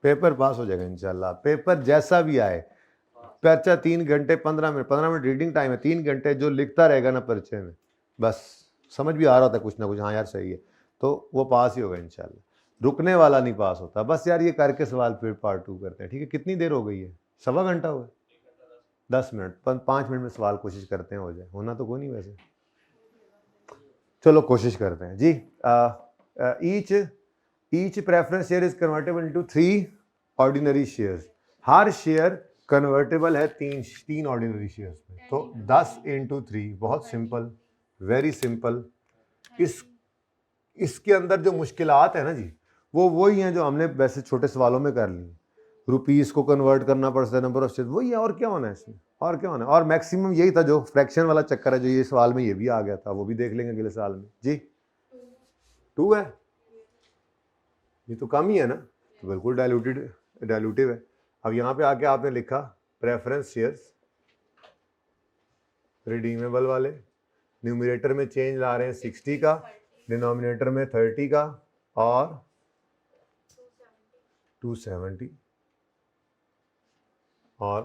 पेपर पास हो जाएगा इंशाल्लाह, पेपर जैसा भी आए। पर्चा 3 घंटे 15 मिनट रीडिंग टाइम है, 3 घंटे जो लिखता रहेगा ना पर्चे में, बस समझ भी आ रहा होता है कुछ ना कुछ, हाँ यार सही है, तो वो पास ही होगा इंशाल्लाह। रुकने वाला नहीं पास होता। बस यार ये करके सवाल फिर पार्ट 2 करते हैं, ठीक है। कितनी देर हो गई है, सवा घंटा हुआ, 10 मिनट, 5 मिनट में सवाल कोशिश करते हैं हो जाए, होना तो कोई नहीं वैसे, चलो कोशिश करते हैं जी। Each preference share is convertible into 3 ordinary shares. हर शेयर कन्वर्टेबल है तीन ऑर्डिनरी शेयर्स में, तो 10 इंटू 3, बहुत सिंपल, वेरी सिंपल। इसके अंदर जो मुश्किलात है ना जी, वो वही हैं जो हमने वैसे छोटे सवालों में कर ली। रुपीस को कन्वर्ट करना पड़ता है, नंबर ऑफ शेयर, वही है, और क्या होना है इसमें, और क्या होना है। और मैक्सिमम यही था, जो फ्रैक्शन वाला चक्कर है जो ये सवाल में ये भी आ गया था, वो भी देख लेंगे अगले साल में जी। 2 है, ये तो कम ही है ना, तो बिल्कुल डायलूटिव है। अब यहाँ पे आके आपने लिखा प्रेफरेंस शेयर्स रिडीमेबल वाले, न्यूमिनेटर में चेंज ला रहे हैं 60 का, डिनोमिनेटर में 30 का, और 270 और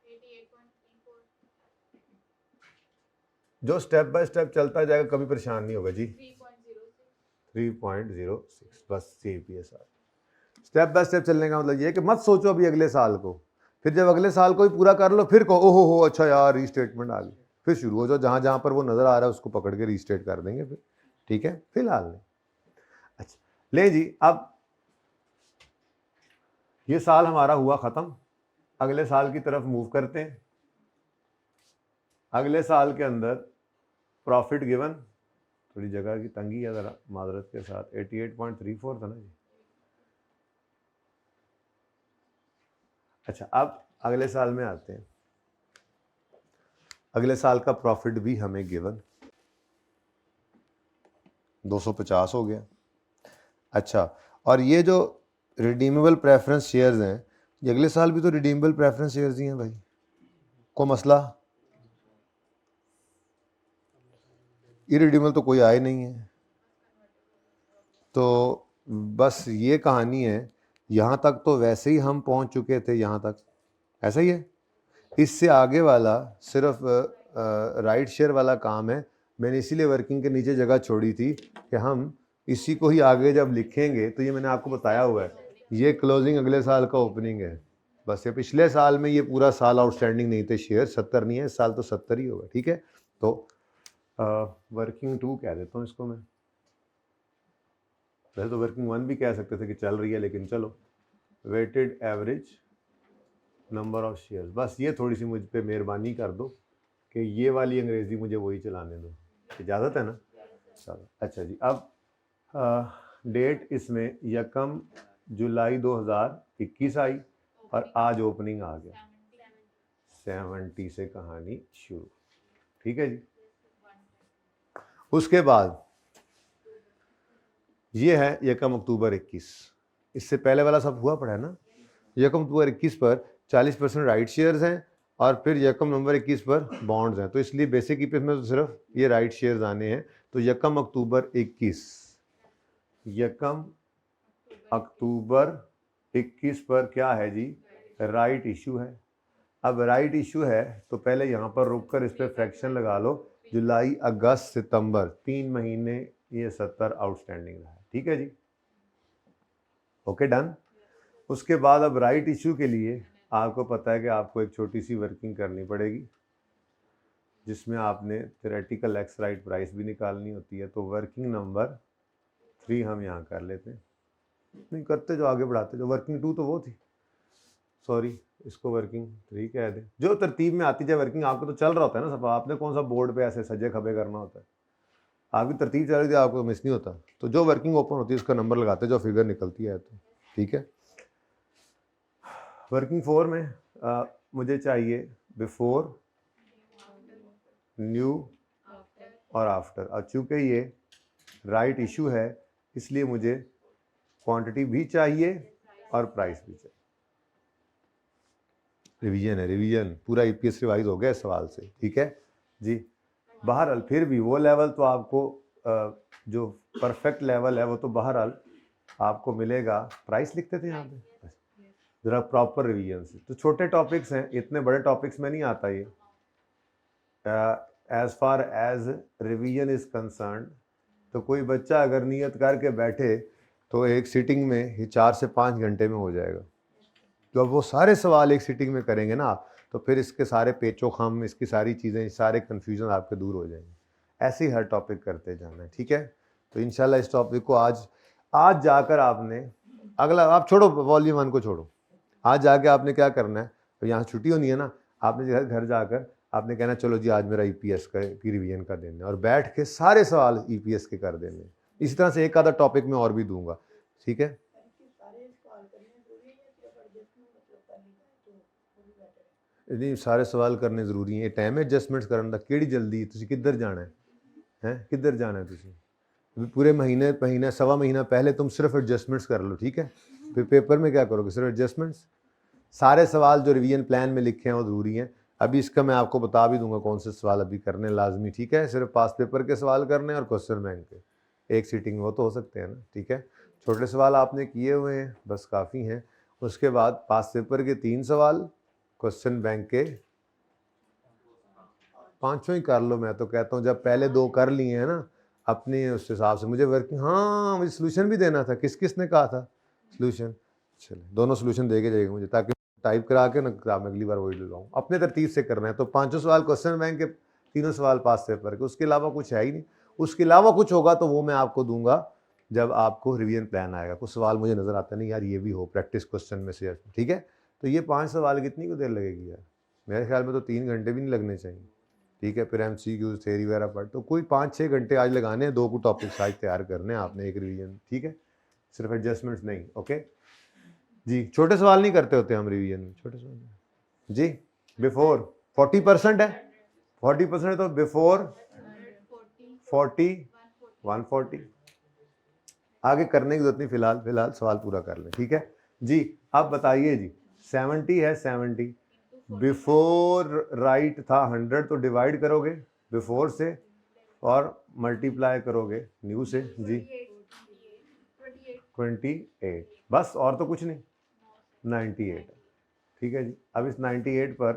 88.34. जो स्टेप बाय स्टेप चलता जाएगा, कभी परेशान नहीं होगा जी। 3.06. 3.06, बस CPSR। स्टेप बाय स्टेप चलने का मतलब ये है कि मत सोचो अभी अगले साल को, फिर जब अगले साल को ही पूरा कर लो फिर कहो ओहो हो अच्छा यार रीस्टेटमेंट आ गई, फिर शुरू हो जाओ, जहाँ जहाँ पर वो नज़र आ रहा है उसको पकड़ के रीस्टेट कर देंगे फिर, ठीक है, फिलहाल नहीं। अच्छा ले जी, अब ये साल हमारा हुआ ख़त्म, अगले साल की तरफ मूव करते हैं। अगले साल के अंदर प्रॉफिट गिवन, थोड़ी जगह की तंगी है ज़रा माजरत के साथ, 88.34 था ना जी। अच्छा, अब अगले साल में आते हैं। अगले साल का प्रॉफिट भी हमें गिवन 250 हो गया। अच्छा, और ये जो रिडीमेबल प्रेफरेंस शेयर्स हैं, ये अगले साल भी तो रिडीमेबल प्रेफरेंस शेयर्स ही हैं भाई, को मसला, इरिडीमेबल तो कोई आए नहीं है, तो बस ये कहानी है। यहाँ तक तो वैसे ही हम पहुँच चुके थे, यहाँ तक ऐसा ही है। इससे आगे वाला सिर्फ राइट शेयर वाला काम है, मैंने इसीलिए वर्किंग के नीचे जगह छोड़ी थी कि हम इसी को ही आगे जब लिखेंगे तो ये मैंने आपको बताया हुआ है, ये क्लोजिंग अगले साल का ओपनिंग है। बस ये पिछले साल में ये पूरा साल आउटस्टैंडिंग नहीं थे शेयर, 70 नहीं है, इस साल तो 70 ही होगा, ठीक है। तो वर्किंग 2 कह देता हूँ इसको मैं, वैसे तो वर्किंग 1 भी कह सकते थे कि चल रही है, लेकिन चलो weighted average number of shares, बस ये थोड़ी सी मुझ पे मेहरबानी कर दो कि ये वाली अंग्रेज़ी मुझे वही चलाने दो, इजाज़त है ना। चलो अच्छा जी, अब डेट इसमें 1 जुलाई 2021 आई और आज ओपनिंग आ गया 70 से कहानी शुरू, ठीक है जी। उसके बाद ये है 1 अक्टूबर 21, इससे पहले वाला सब हुआ पड़ा है ना। 1 अक्टूबर 21 पर 40% राइट शेयर्स हैं और फिर 1 नवंबर 21 पर बॉन्ड्स हैं, तो इसलिए बेसिक ईपीएस में तो सिर्फ ये राइट शेयर्स आने हैं। तो 1 अक्टूबर 21, 1 अक्टूबर 21 पर क्या है जी, राइट इशू है। अब राइट इशू है तो पहले यहाँ पर रुककर इस पर फ्रैक्शन लगा लो, जुलाई अगस्त सितंबर 3 महीने ये 70 आउटस्टैंडिंग रहा है, ठीक है जी, ओके डन। उसके बाद अब राइट इशू के लिए आपको पता है कि आपको एक छोटी सी वर्किंग करनी पड़ेगी जिसमें आपने थ्योरेटिकल एक्स राइट प्राइस भी निकालनी होती है। तो वर्किंग नंबर 3 हम यहाँ कर लेते हैं, नहीं करते जो आगे बढ़ाते, जो वर्किंग 2 तो वो थी, सॉरी इसको वर्किंग 3 कह दे, जो तरतीब में आती जाए वर्किंग। आपको तो चल रहा होता है ना सब, आपने कौन सा बोर्ड पे ऐसे सजे खबे करना होता है, आपकी तरतीब चल रही थी, आपको मिस नहीं होता। तो जो वर्किंग ओपन होती है उसका नंबर लगाते जो फिगर निकलती है, तो ठीक है। वर्किंग 4 में मुझे चाहिए बिफोर, न्यू और आफ्टर। और चूँकि ये राइट इशू है इसलिए मुझे क्वांटिटी भी चाहिए और प्राइस भी चाहिए। रिवीजन है, रिवीजन पूरा ईपीएस रिवाइज हो गया इस सवाल से, ठीक है जी। बहरहाल फिर भी वो लेवल तो आपको जो परफेक्ट लेवल है वो तो बहरहाल आपको मिलेगा। प्राइस लिखते थे यहाँ पे ज़रा प्रॉपर रिवीजन से। तो छोटे टॉपिक्स हैं, इतने बड़े टॉपिक्स में नहीं आता ये। As far as revision is concern, तो कोई बच्चा अगर नियत करके बैठे तो एक सिटिंग में ही 4 से 5 घंटे में हो जाएगा। तो अब वो सारे सवाल एक सिटिंग में करेंगे ना आप, तो फिर इसके सारे पेचो खाम, इसकी सारी चीज़ें, सारे कन्फ्यूजन आपके दूर हो जाएंगे। ऐसे ही हर टॉपिक करते जाना है, ठीक है। तो इंशाल्लाह इस टॉपिक को आज जाकर आपने अगला, आप छोड़ो वॉल्यूम 1 को छोड़ो, आज जाके आपने क्या करना है, तो यहाँ छुट्टी होनी है ना, आपने घर जाकर आपने कहना चलो जी आज मेरा ईपीएस की रिवीजन का दिन है, और बैठ के सारे सवाल ईपीएस के कर देने। इसी तरह से एक आधा टॉपिक में और भी दूंगा, ठीक है। नहीं सारे सवाल करने जरूरी है, टाइम एडजस्टमेंट्स करने का केड़ी जल्दी, तुसी किधर जाना है किधर जाना है तुसी पूरे महीने सवा महीना पहले तुम सिर्फ एडजस्टमेंट्स कर लो, ठीक है। फिर पेपर में क्या करोगे, सिर्फ एडजस्टमेंट्स। सारे सवाल जो रिवीजन प्लान में लिखे हैं वो ज़रूरी हैं। अभी इसका मैं आपको बता भी दूंगा कौन से सवाल अभी करने लाजमी, ठीक है। सिर्फ पास पेपर के सवाल करने और क्वेश्चन बैंक के एक सीटिंग में वो तो हो सकते हैं ना, ठीक है। छोटे सवाल आपने किए हुए हैं, बस काफ़ी हैं। उसके बाद पास पेपर के 3 सवाल, क्वेश्चन बैंक के 5 ही कर लो। मैं तो कहता हूँ जब पहले 2 कर लिए हैं ना अपने उस हिसाब से, मुझे वर्किंग, हाँ मुझे सोल्यूशन भी देना था। किसने कहा था सोल्यूशन, चलो दोनों सोल्यूशन दे के जाएगा मुझे, ताकि टाइप करा के ना किताब में अगली बार वही लगाऊँ। अपने तरतीब से करना है। तो 5 सवाल क्वेश्चन बैंक के, 3 सवाल पास पेपर के, उसके अलावा कुछ है ही नहीं। उसके अलावा कुछ होगा तो वो मैं आपको दूंगा जब आपको रिवीजन प्लान आएगा। कुछ सवाल मुझे नज़र आता नहीं यार ये भी हो प्रैक्टिस क्वेश्चन में से, ठीक है। तो ये 5 सवाल कितनी को देर लगेगी यार, मेरे ख्याल में तो 3 घंटे भी नहीं लगने चाहिए, ठीक है। फिर MCQ थ्योरी वगैरह पढ़, तो कोई 5-6 घंटे आज लगाने हैं। 2 को टॉपिक्स आज तैयार करने हैं आपने, एक रिवीजन, ठीक है। सिर्फ एडजस्टमेंट्स नहीं, ओके जी। छोटे सवाल नहीं करते होते हम रिवीजन में, छोटे सवाल जी। बिफोर 40% है, 40% तो बिफोर 40 140 आगे करने की जरूरत नहीं, फिलहाल सवाल पूरा कर लें, ठीक है जी। अब बताइए जी 70 है, 70 बिफोर राइट था 100, तो डिवाइड करोगे बिफोर से और मल्टीप्लाई करोगे न्यू से जी 28, बस और तो कुछ नहीं, 98, ठीक है जी। अब इस 98 पर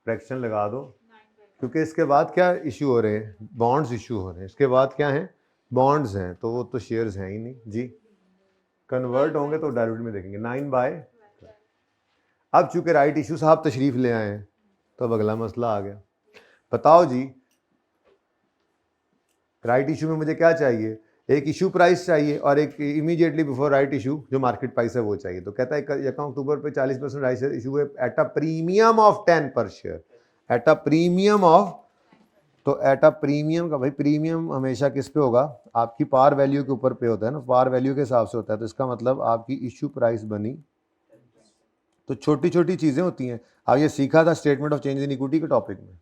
फ्रैक्शन लगा दो क्योंकि इसके बाद क्या इशू हो रहे हैं, बॉन्ड्स इशू हो रहे हैं, इसके बाद क्या है, बॉन्ड्स हैं, तो वो तो शेयर्स हैं ही नहीं जी, कन्वर्ट होंगे तो डायल्यूटेड में देखेंगे 9/। अब चूंकि राइट इशू साहब तशरीफ ले आए हैं तो अब अगला मसला आ गया, बताओ जी राइट इशू में मुझे क्या चाहिए, एक इशू प्राइस चाहिए और एक इमीडिएटली बिफोर राइट इशू जो मार्केट प्राइस है वो चाहिए। तो कहता है 1 अक्टूबर पे 40% राइट शेयर इशू है eight a premium of 10 per share, eight a premium of, तो एट अ प्रीमियम का भाई प्रीमियम हमेशा किस पे होगा, आपकी पार वैल्यू के ऊपर पे होता है ना, पार वैल्यू के हिसाब से होता है, तो इसका मतलब आपकी इशू प्राइस बनी, तो छोटी छोटी चीज़ें होती हैं। अब ये सीखा था statement of change in equity के टॉपिक में,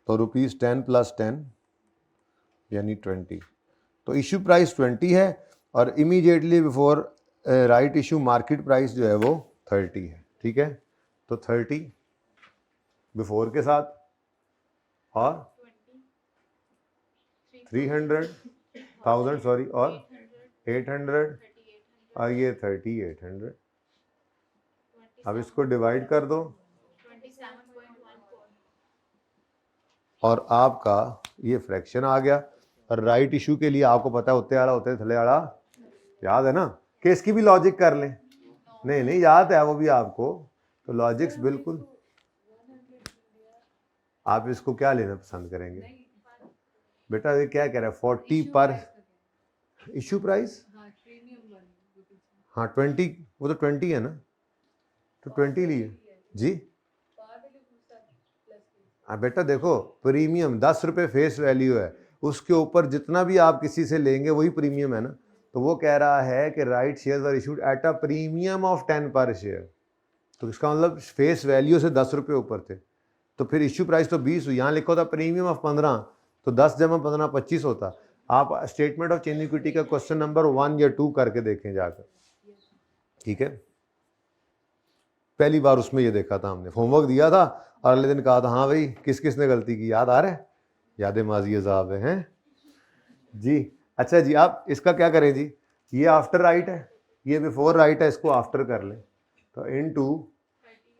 तो ₹10 + 10 यानी 20, तो इशू प्राइस 20 है और immediately before right issue market price जो है वो 30 है, ठीक है, तो 30 बिफोर के साथ और 300,000 सॉरी और 800 और ये 3800, अब इसको डिवाइड कर दो 27.14 और आपका ये फ्रैक्शन आ गया। और राइट इशू के लिए आपको पता है उत्ते वाला होते थले वाला, याद है ना, कि इसकी भी लॉजिक कर लें, नहीं याद है वो भी आपको, तो लॉजिक्स बिल्कुल, आप इसको क्या लेना पसंद करेंगे बेटा, ये क्या कह रहा है 40 पर इशू प्राइस, हाँ 20, वो तो 20 है ना, तो 20 लिए जी। हाँ बेटा देखो प्रीमियम 10 रुपये फेस वैल्यू है, उसके ऊपर जितना भी आप किसी से लेंगे वही प्रीमियम है ना, तो वो कह रहा है कि right shares are issued at a premium of 10 per share, तो इसका मतलब फेस वैल्यू से 10 रुपये ऊपर थे, तो फिर इशू प्राइस तो 20 हुई, यहाँ लिखा था प्रीमियम ऑफ 15, तो 10 × 15 25 होता। आप स्टेटमेंट ऑफ चेंज इक्विटी का क्वेश्चन नंबर 1 या 2 करके देखें जाकर, ठीक है, पहली बार उसमें ये देखा था हमने, होमवर्क दिया था और अगले दिन कहा था हाँ भाई किस किस ने गलती की, याद आ रहा है, याद माजी साहब हैं जी। अच्छा जी, आप इसका क्या करें जी, ये आफ्टर राइट है, ये बिफोर राइट है, इसको आफ्टर कर लें, तो इनटू,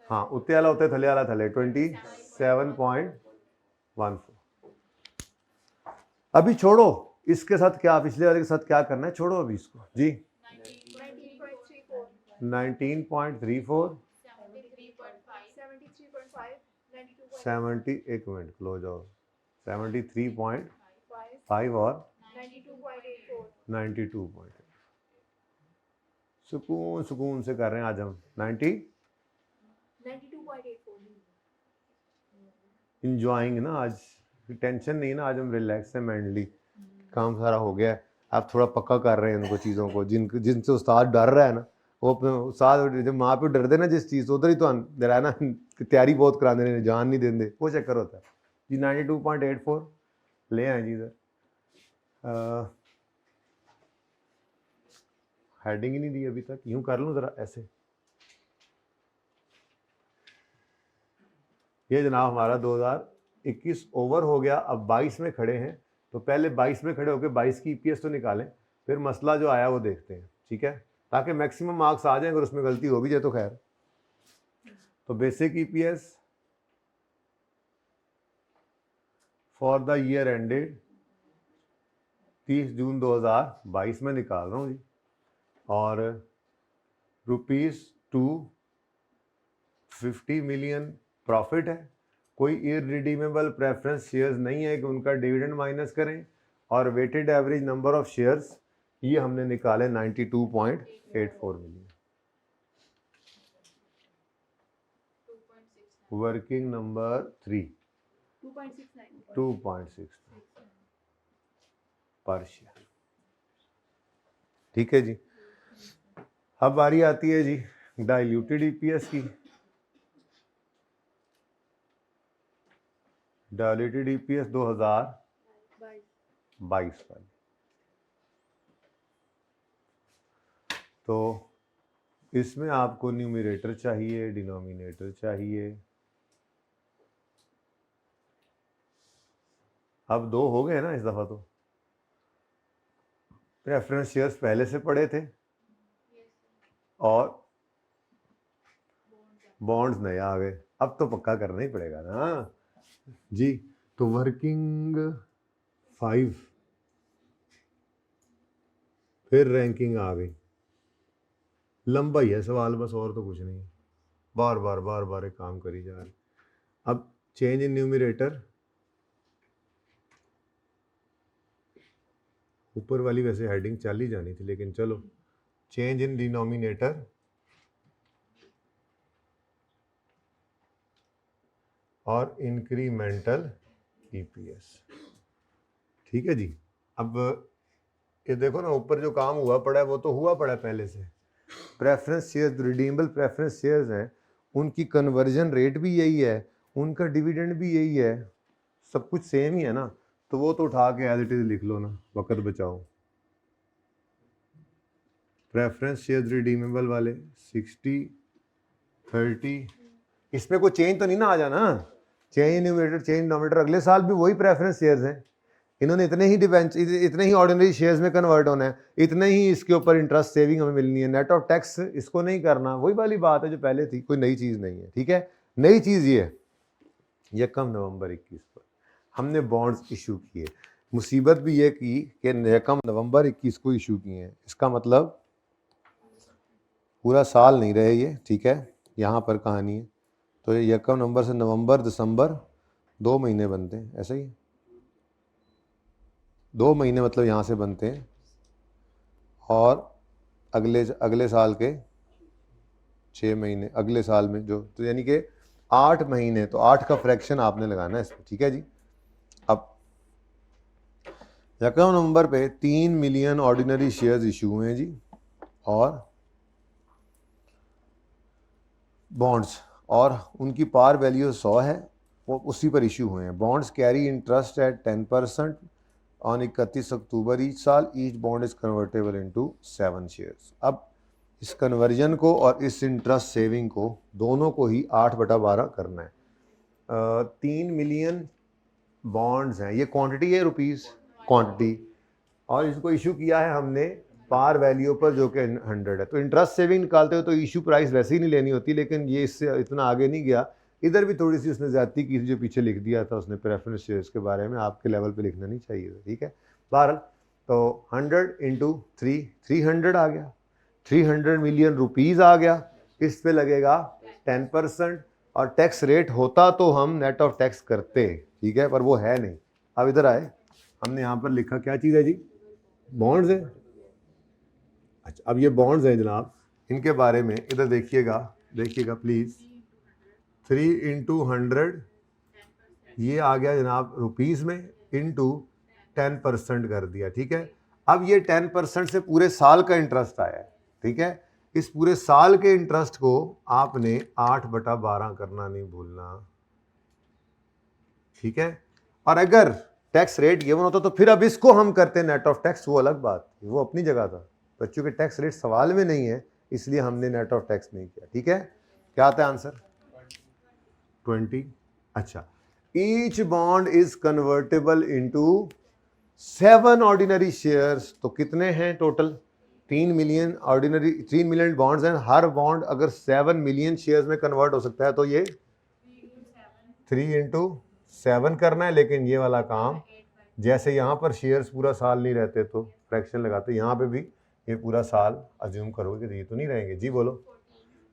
हाँ उत्ते वाला उत्ते थले वाला थले 27.14। अभी छोड़ो इसके साथ क्या, पिछले वाले के साथ क्या करना है, छोड़ो अभी इसको जी, 19.34 70, एक मिनट क्लोज हो, 73.5 और 92.8, सुकून सुकून से कर रहे हैं आज हम 92.84 इंजॉइंग ना, आज टेंशन नहीं ना, आज हम रिलैक्स हैं मेंटली, काम सारा हो गया है, आप थोड़ा पक्का कर रहे हैं उनको चीज़ों को, जिनसे उस्ताद डर रहा है ना, वो अपने उस्ताद जब माँ पे डरते ना जिस चीज़ उधर ही तो डरा ना, तैयारी बहुत करा देने, जान नहीं देंगे, वो चक्कर होता है जी। 92.84 ले आए जी इधर, हेडिंग ही नहीं दी अभी तक, यूं कर लूँ ज़रा ऐसे, ये जनाब हमारा 2021 ओवर हो गया, अब 22 में खड़े हैं, तो पहले 22 में खड़े होकर 22 की ईपीएस तो निकालें, फिर मसला जो आया वो देखते हैं, ठीक है, ताकि मैक्सिमम मार्क्स आ जाएं, अगर उसमें गलती हो भी जाए तो खैर। तो basic EPS for the year ended 30 June 2022 में निकाल रहा हूँ जी, और ₹250 मिलियन प्रॉफिट है, कोई इररिडीमेबल प्रेफरेंस शेयर्स नहीं है कि उनका डिविडेंड माइनस करें, और weighted average number of shares ये हमने निकाले 92.84 मिलियन, वर्किंग नंबर 3 2.6 पर शेयर, ठीक है जी। अब बारी आती है जी डाइल्यूटेड ईपीएस की, डाइल्यूटेड ईपीएस 2022 वाली, तो इसमें आपको न्यूमरेटर चाहिए, डिनोमिनेटर चाहिए, अब 2 हो गए ना इस दफ़ा, तो प्रेफरेंस शेयर्स पहले से पड़े थे और बॉन्ड्स नए आ गए, अब तो पक्का करना ही पड़ेगा ना, जी। तो वर्किंग 5, फिर रैंकिंग आ गई। लंबा ही है सवाल, बस और तो कुछ नहीं है, बार बार एक काम करी जा रहे। अब चेंज इन न्यूमरेटर, ऊपर वाली वैसे हेडिंग चल ही जानी थी, लेकिन चलो, चेंज इन डिनोमिनेटर और इंक्रीमेंटल ईपीएस। ठीक है जी। अब ये देखो ना, ऊपर जो काम हुआ पड़ा है वो तो हुआ पड़ा है पहले से। Preference shares, redeemable preference shares हैं, उनकी कन्वर्जन रेट भी यही है, उनका डिविडेंड भी यही है, सब कुछ सेम ही है ना, तो वो तो उठा के एज इट इज लिख लो ना, वक्त बचाओ। प्रेफरेंस शेयर्स रिडीमेबल वाले 60 30, इसमें कोई चेंज तो नहीं ना आ जाना, चेंज न्यूमरेटर चेंज डिनोमिनेटर, अगले साल भी वही प्रेफरेंस शेयर्स हैं, इन्होंने इतने ही डिबेंचर, इतने ही ऑर्डिनरी शेयर्स में कन्वर्ट होना है, इतने ही इसके ऊपर इंटरेस्ट सेविंग हमें मिलनी है, नेट ऑफ टैक्स इसको नहीं करना, वही वाली बात है जो पहले थी, कोई नई चीज़ नहीं है। ठीक है, नई चीज़ ये है, 1 नवंबर 21 पर हमने बॉन्ड्स इशू किए। मुसीबत भी ये की कि 1 नवंबर 21 को इशू किए हैं, इसका मतलब पूरा साल नहीं रहे ये। ठीक है, यहाँ पर कहानी है, तो ये 1 नवंबर से नवंबर दिसंबर 2 महीने बनते हैं, ऐसा ही 2 महीने मतलब यहाँ से बनते हैं, और अगले साल के 6 महीने अगले साल में जो, तो यानी कि 8 महीने, तो 8 का फ्रैक्शन आपने लगाना है इसमें। ठीक है जी। अब 1 नवंबर पे 3 मिलियन ऑर्डिनरी शेयर्स इशू हुए हैं जी, और बॉन्ड्स, और उनकी पार वैल्यू 100 है, वो उसी पर इशू हुए हैं। Bonds carry interest at 10% on 31 October each साल, each bond is convertible into 7 shares. अब इस कन्वर्जन को और इस इंटरेस्ट सेविंग को दोनों को ही 8/12 करना है। 3 मिलियन बॉन्ड्स हैं, ये क्वांटिटी है रुपीस क्वांटिटी, और इसको इशू किया है हमने पार वैल्यू पर जो कि 100 है। तो इंटरेस्ट सेविंग निकालते हो तो इशू प्राइस वैसे ही नहीं लेनी होती, लेकिन ये इससे इतना आगे नहीं गया, इधर भी थोड़ी सी उसने ज्यादती की थी, जो पीछे लिख दिया था उसने प्रेफरेंस शेयर्स के बारे में, आपके लेवल पे लिखना नहीं चाहिए था। ठीक है, बहरहाल तो 100 इंटू 3 300 आ गया, 300 मिलियन रुपीज़ आ गया, इस पे लगेगा 10%, और टैक्स रेट होता तो हम नेट ऑफ टैक्स करते। ठीक है, पर वो है नहीं। अब इधर आए, हमने यहाँ पर लिखा क्या चीज़ है जी, बॉन्ड्स है। अच्छा, अब ये बॉन्ड्स हैं जनाब, इनके बारे में इधर देखिएगा प्लीज़। 3 इंटू 100 ये आ गया जनाब रुपीज़ में, इंटू 10% कर दिया। ठीक है, अब ये 10% से पूरे साल का इंटरेस्ट आया है। ठीक है, इस पूरे साल के इंटरेस्ट को आपने 8/12 करना नहीं भूलना। ठीक है, और अगर टैक्स रेट गिवन होता तो फिर अब इसको हम करते नेट ऑफ टैक्स, वो अलग बात, वो अपनी जगह था, बच्चों के टैक्स रेट सवाल में नहीं है, इसलिए हमने नेट ऑफ टैक्स नहीं किया। ठीक है, क्या आता है आंसर, 20। अच्छा, each bond is convertible into 7 ordinary shares, तो कितने हैं टोटल, 3 मिलियन बॉन्ड्स हैं, हर बॉन्ड अगर 7 मिलियन शेयर्स में कन्वर्ट हो सकता है, तो ये 3 इंटू 7 करना है। लेकिन ये वाला काम, जैसे यहाँ पर शेयर्स पूरा साल नहीं रहते तो फ्रैक्शन लगाते, यहाँ पे भी ये पूरा साल अज्यूम करोगे कि ये तो नहीं रहेंगे जी, बोलो,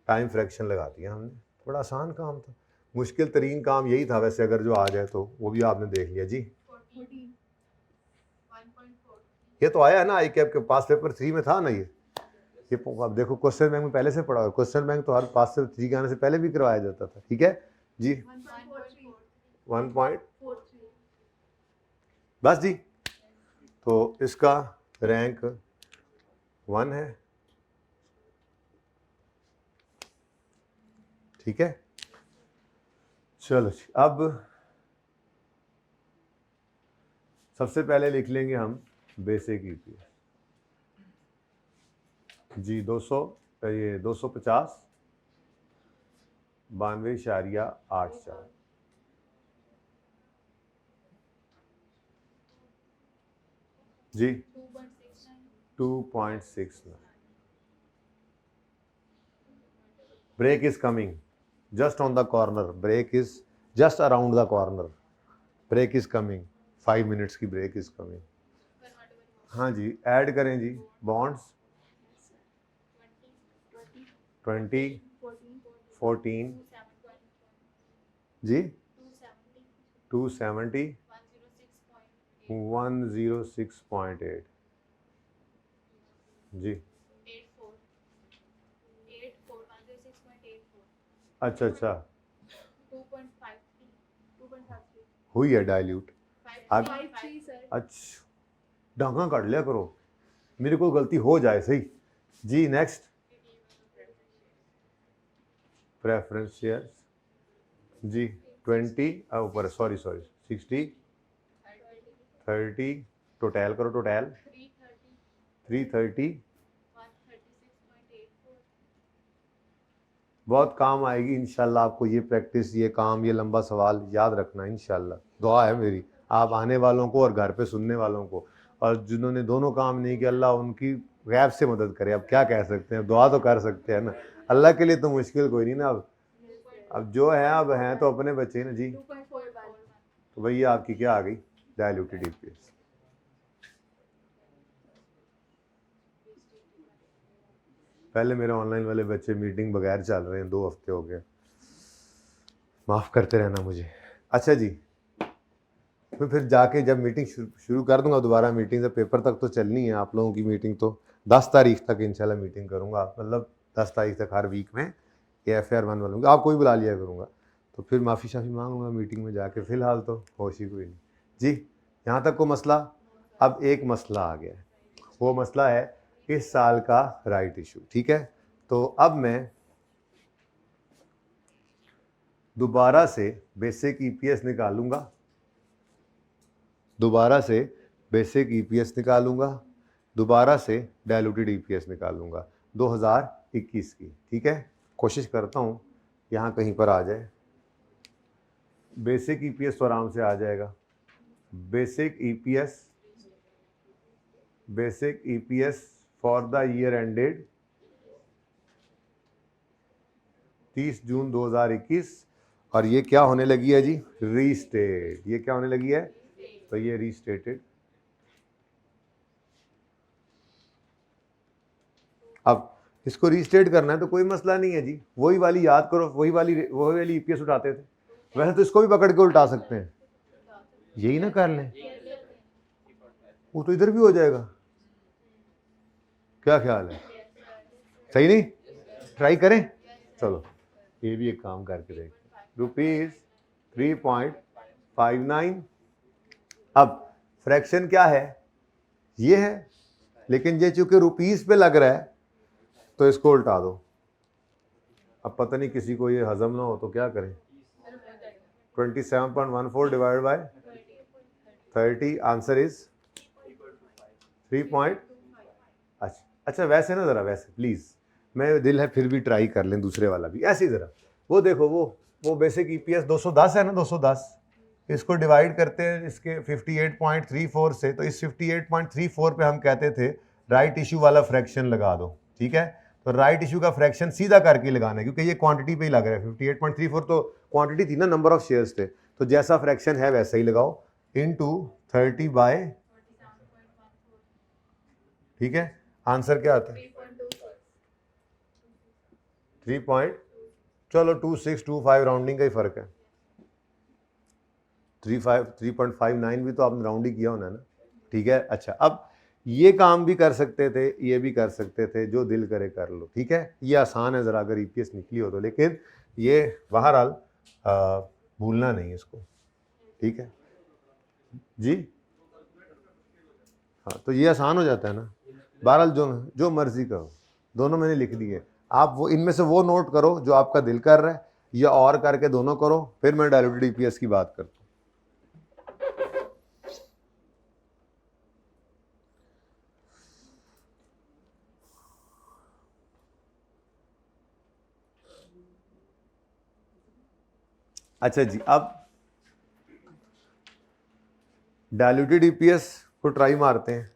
टाइम फ्रैक्शन लगा दिया हमने, बड़ा आसान काम था। मुश्किल तरीन काम यही था वैसे, अगर जो आ जाए तो, वो भी आपने देख लिया जी। ये तो आया है ना, आई कैप के पास पेपर 3 में था ना ये अब देखो क्वेश्चन बैंक में पहले से पढ़ा, क्वेश्चन बैंक तो हर पास से 3 के आने से पहले भी करवाया जाता था। ठीक है जी, 1. बस जी, तो इसका रैंक 1 है। ठीक है, चलो अब सबसे पहले लिख लेंगे हम बेसिक ईपीएस जी, 250 92.84 जी, 2.69। Break is coming just on the corner, break is just around the corner, break is coming, 5 minutes की ब्रेक इज कमिंग। हाँ जी, ऐड करें जी। बॉन्ड्स 20 14 जी 270 106.8 जी। 84 अच्छा अच्छा 2.53 हुई है डाइल्यूट। आगे 5.3 सर। अच्छा, ढंगा काट लिया करो, मेरे को गलती हो जाए सही जी। नेक्स्ट प्रेफरेंस शेयर्स जी 20 ऊपर, सॉरी 60 30 टोटल करो, टोटल 330 बहुत काम आएगी इंशाल्लाह आपको ये प्रैक्टिस, ये काम, ये लंबा सवाल याद रखना इंशाल्लाह। दुआ है मेरी आप आने वालों को और घर पे सुनने वालों को, और जिन्होंने दोनों काम नहीं किया अल्लाह उनकी गैब से मदद करे। अब क्या कह सकते हैं, दुआ तो कर सकते हैं ना, अल्लाह के लिए तो मुश्किल कोई नहीं ना। अब जो है अब हैं तो अपने बच्चे ना जी। 2.41 तो भैया आपकी क्या आ गई, डायल्यूटेड ईपीएस। पहले मेरे ऑनलाइन वाले बच्चे मीटिंग बगैर चल रहे हैं, 2 हफ्ते हो गए, माफ़ करते रहना मुझे। अच्छा जी, मैं फिर जाके जब मीटिंग शुरू कर दूंगा दोबारा, मीटिंग से पेपर तक तो चलनी है आप लोगों की मीटिंग, तो 10 तारीख तक इंशाल्लाह मीटिंग करूंगा, मतलब 10 तारीख तक हर वीक में ये FR1 वालों आपको भी बुला लिया करूंगा। तो फिर माफ़ी शाफ़ी मांगूंगा मीटिंग में जाके, फ़िलहाल तो होश ही कोई नहीं जी। यहाँ तक को मसला। अब एक मसला आ गया है, वो मसला है इस साल का राइट इशू, ठीक है। तो अब मैं दोबारा से बेसिक EPS निकालूंगा, दोबारा से बेसिक EPS निकालूंगा, दोबारा से डायलूटेड EPS निकालूंगा 2021 की, ठीक है। कोशिश करता हूँ यहाँ कहीं पर आ जाए, बेसिक EPS तो आराम से आ जाएगा। Basic EPS for the year ended 30 जून 2021, और ये क्या होने लगी है जी, रीस्टेट। ये क्या होने लगी है, तो ये रीस्टेटेड। अब इसको रीस्टेट करना है तो कोई मसला नहीं है जी, वही वाली याद करो, वही वाली EPS उठाते थे। वैसे तो इसको भी पकड़ के उल्टा सकते हैं, यही ना कर लें, वो तो इधर भी हो जाएगा। क्या ख्याल है, सही नहीं, ट्राई करें। चलो ये भी एक काम करके देखें, ₹3.59। अब फ्रैक्शन क्या है, ये है, लेकिन ये चूंकि रुपीस पे लग रहा है तो इसको उल्टा दो। अब पता नहीं किसी को ये हजम ना हो तो क्या करें, 27.14 डिवाइड बाय 30, आंसर इज 3. अच्छा वैसे ना, ज़रा वैसे प्लीज़, मैं दिल है फिर भी ट्राई कर लें दूसरे वाला भी, ऐसे ही ज़रा वो देखो, वो बेसिक EPS 210 है ना, 210, इसको डिवाइड करते हैं इसके 58.34 से, तो इस 58.34 पे हम कहते थे राइट इशू वाला फ्रैक्शन लगा दो, ठीक है। तो राइट इशू का फ्रैक्शन सीधा करके लगाना है, क्योंकि ये क्वांटिटी पे ही लग रहा है। 58.34 तो क्वांटिटी थी ना, नंबर ऑफ शेयर्स थे, तो जैसा फ्रैक्शन है वैसा ही लगाओ, इनटू 30 बाय, ठीक है। आंसर क्या आता है, 3. चलो 2625, राउंडिंग का ही फर्क है। 3.59 भी तो आपने राउंड ही किया होना है ना, ठीक है। अच्छा अब ये काम भी कर सकते थे, ये भी कर सकते थे, जो दिल करे कर लो, ठीक है। ये आसान है ज़रा अगर EPS निकली हो तो, लेकिन ये बहरहाल भूलना नहीं इसको, ठीक है जी। हाँ तो ये आसान हो जाता है ना, बहरहाल जो जो मर्जी करो, दोनों मैंने लिख दिए। आप वो इनमें से वो नोट करो जो आपका दिल कर रहा है, या और करके दोनों करो, फिर मैं डायलूटेड EPS की बात करता हूँ। अच्छा जी, अब डायलूटेड EPS को ट्राई मारते हैं।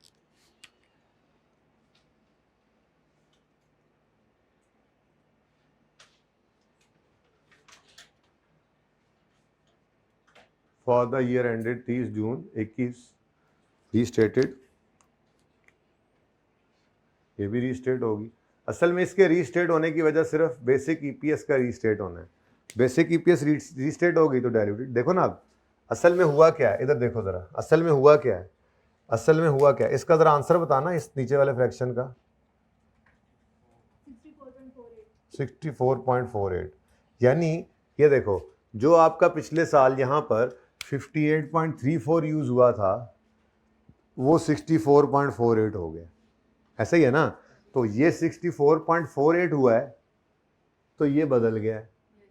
For the year ended 30 June 21 restated, ये भी रीस्टेट होगी। असल में इसके रीस्टेट होने की वजह सिर्फ बेसिक ईपीएस का रीस्टेट होना है। बेसिक ईपीएस रीस्टेट होगी तो डायल्यूटेड। देखो ना अब असल में हुआ क्या है, इधर देखो जरा, असल में हुआ क्या है, असल में हुआ क्या है, इसका जरा आंसर बताना इस नीचे वाले फ्रैक्शन का। 64.48, यानी ये देखो जो आपका पिछले साल यहाँ पर 58.34 यूज हुआ था वो 64.48 हो गया, ऐसा ही है ना। तो ये 64.48 हुआ है तो ये बदल गया है।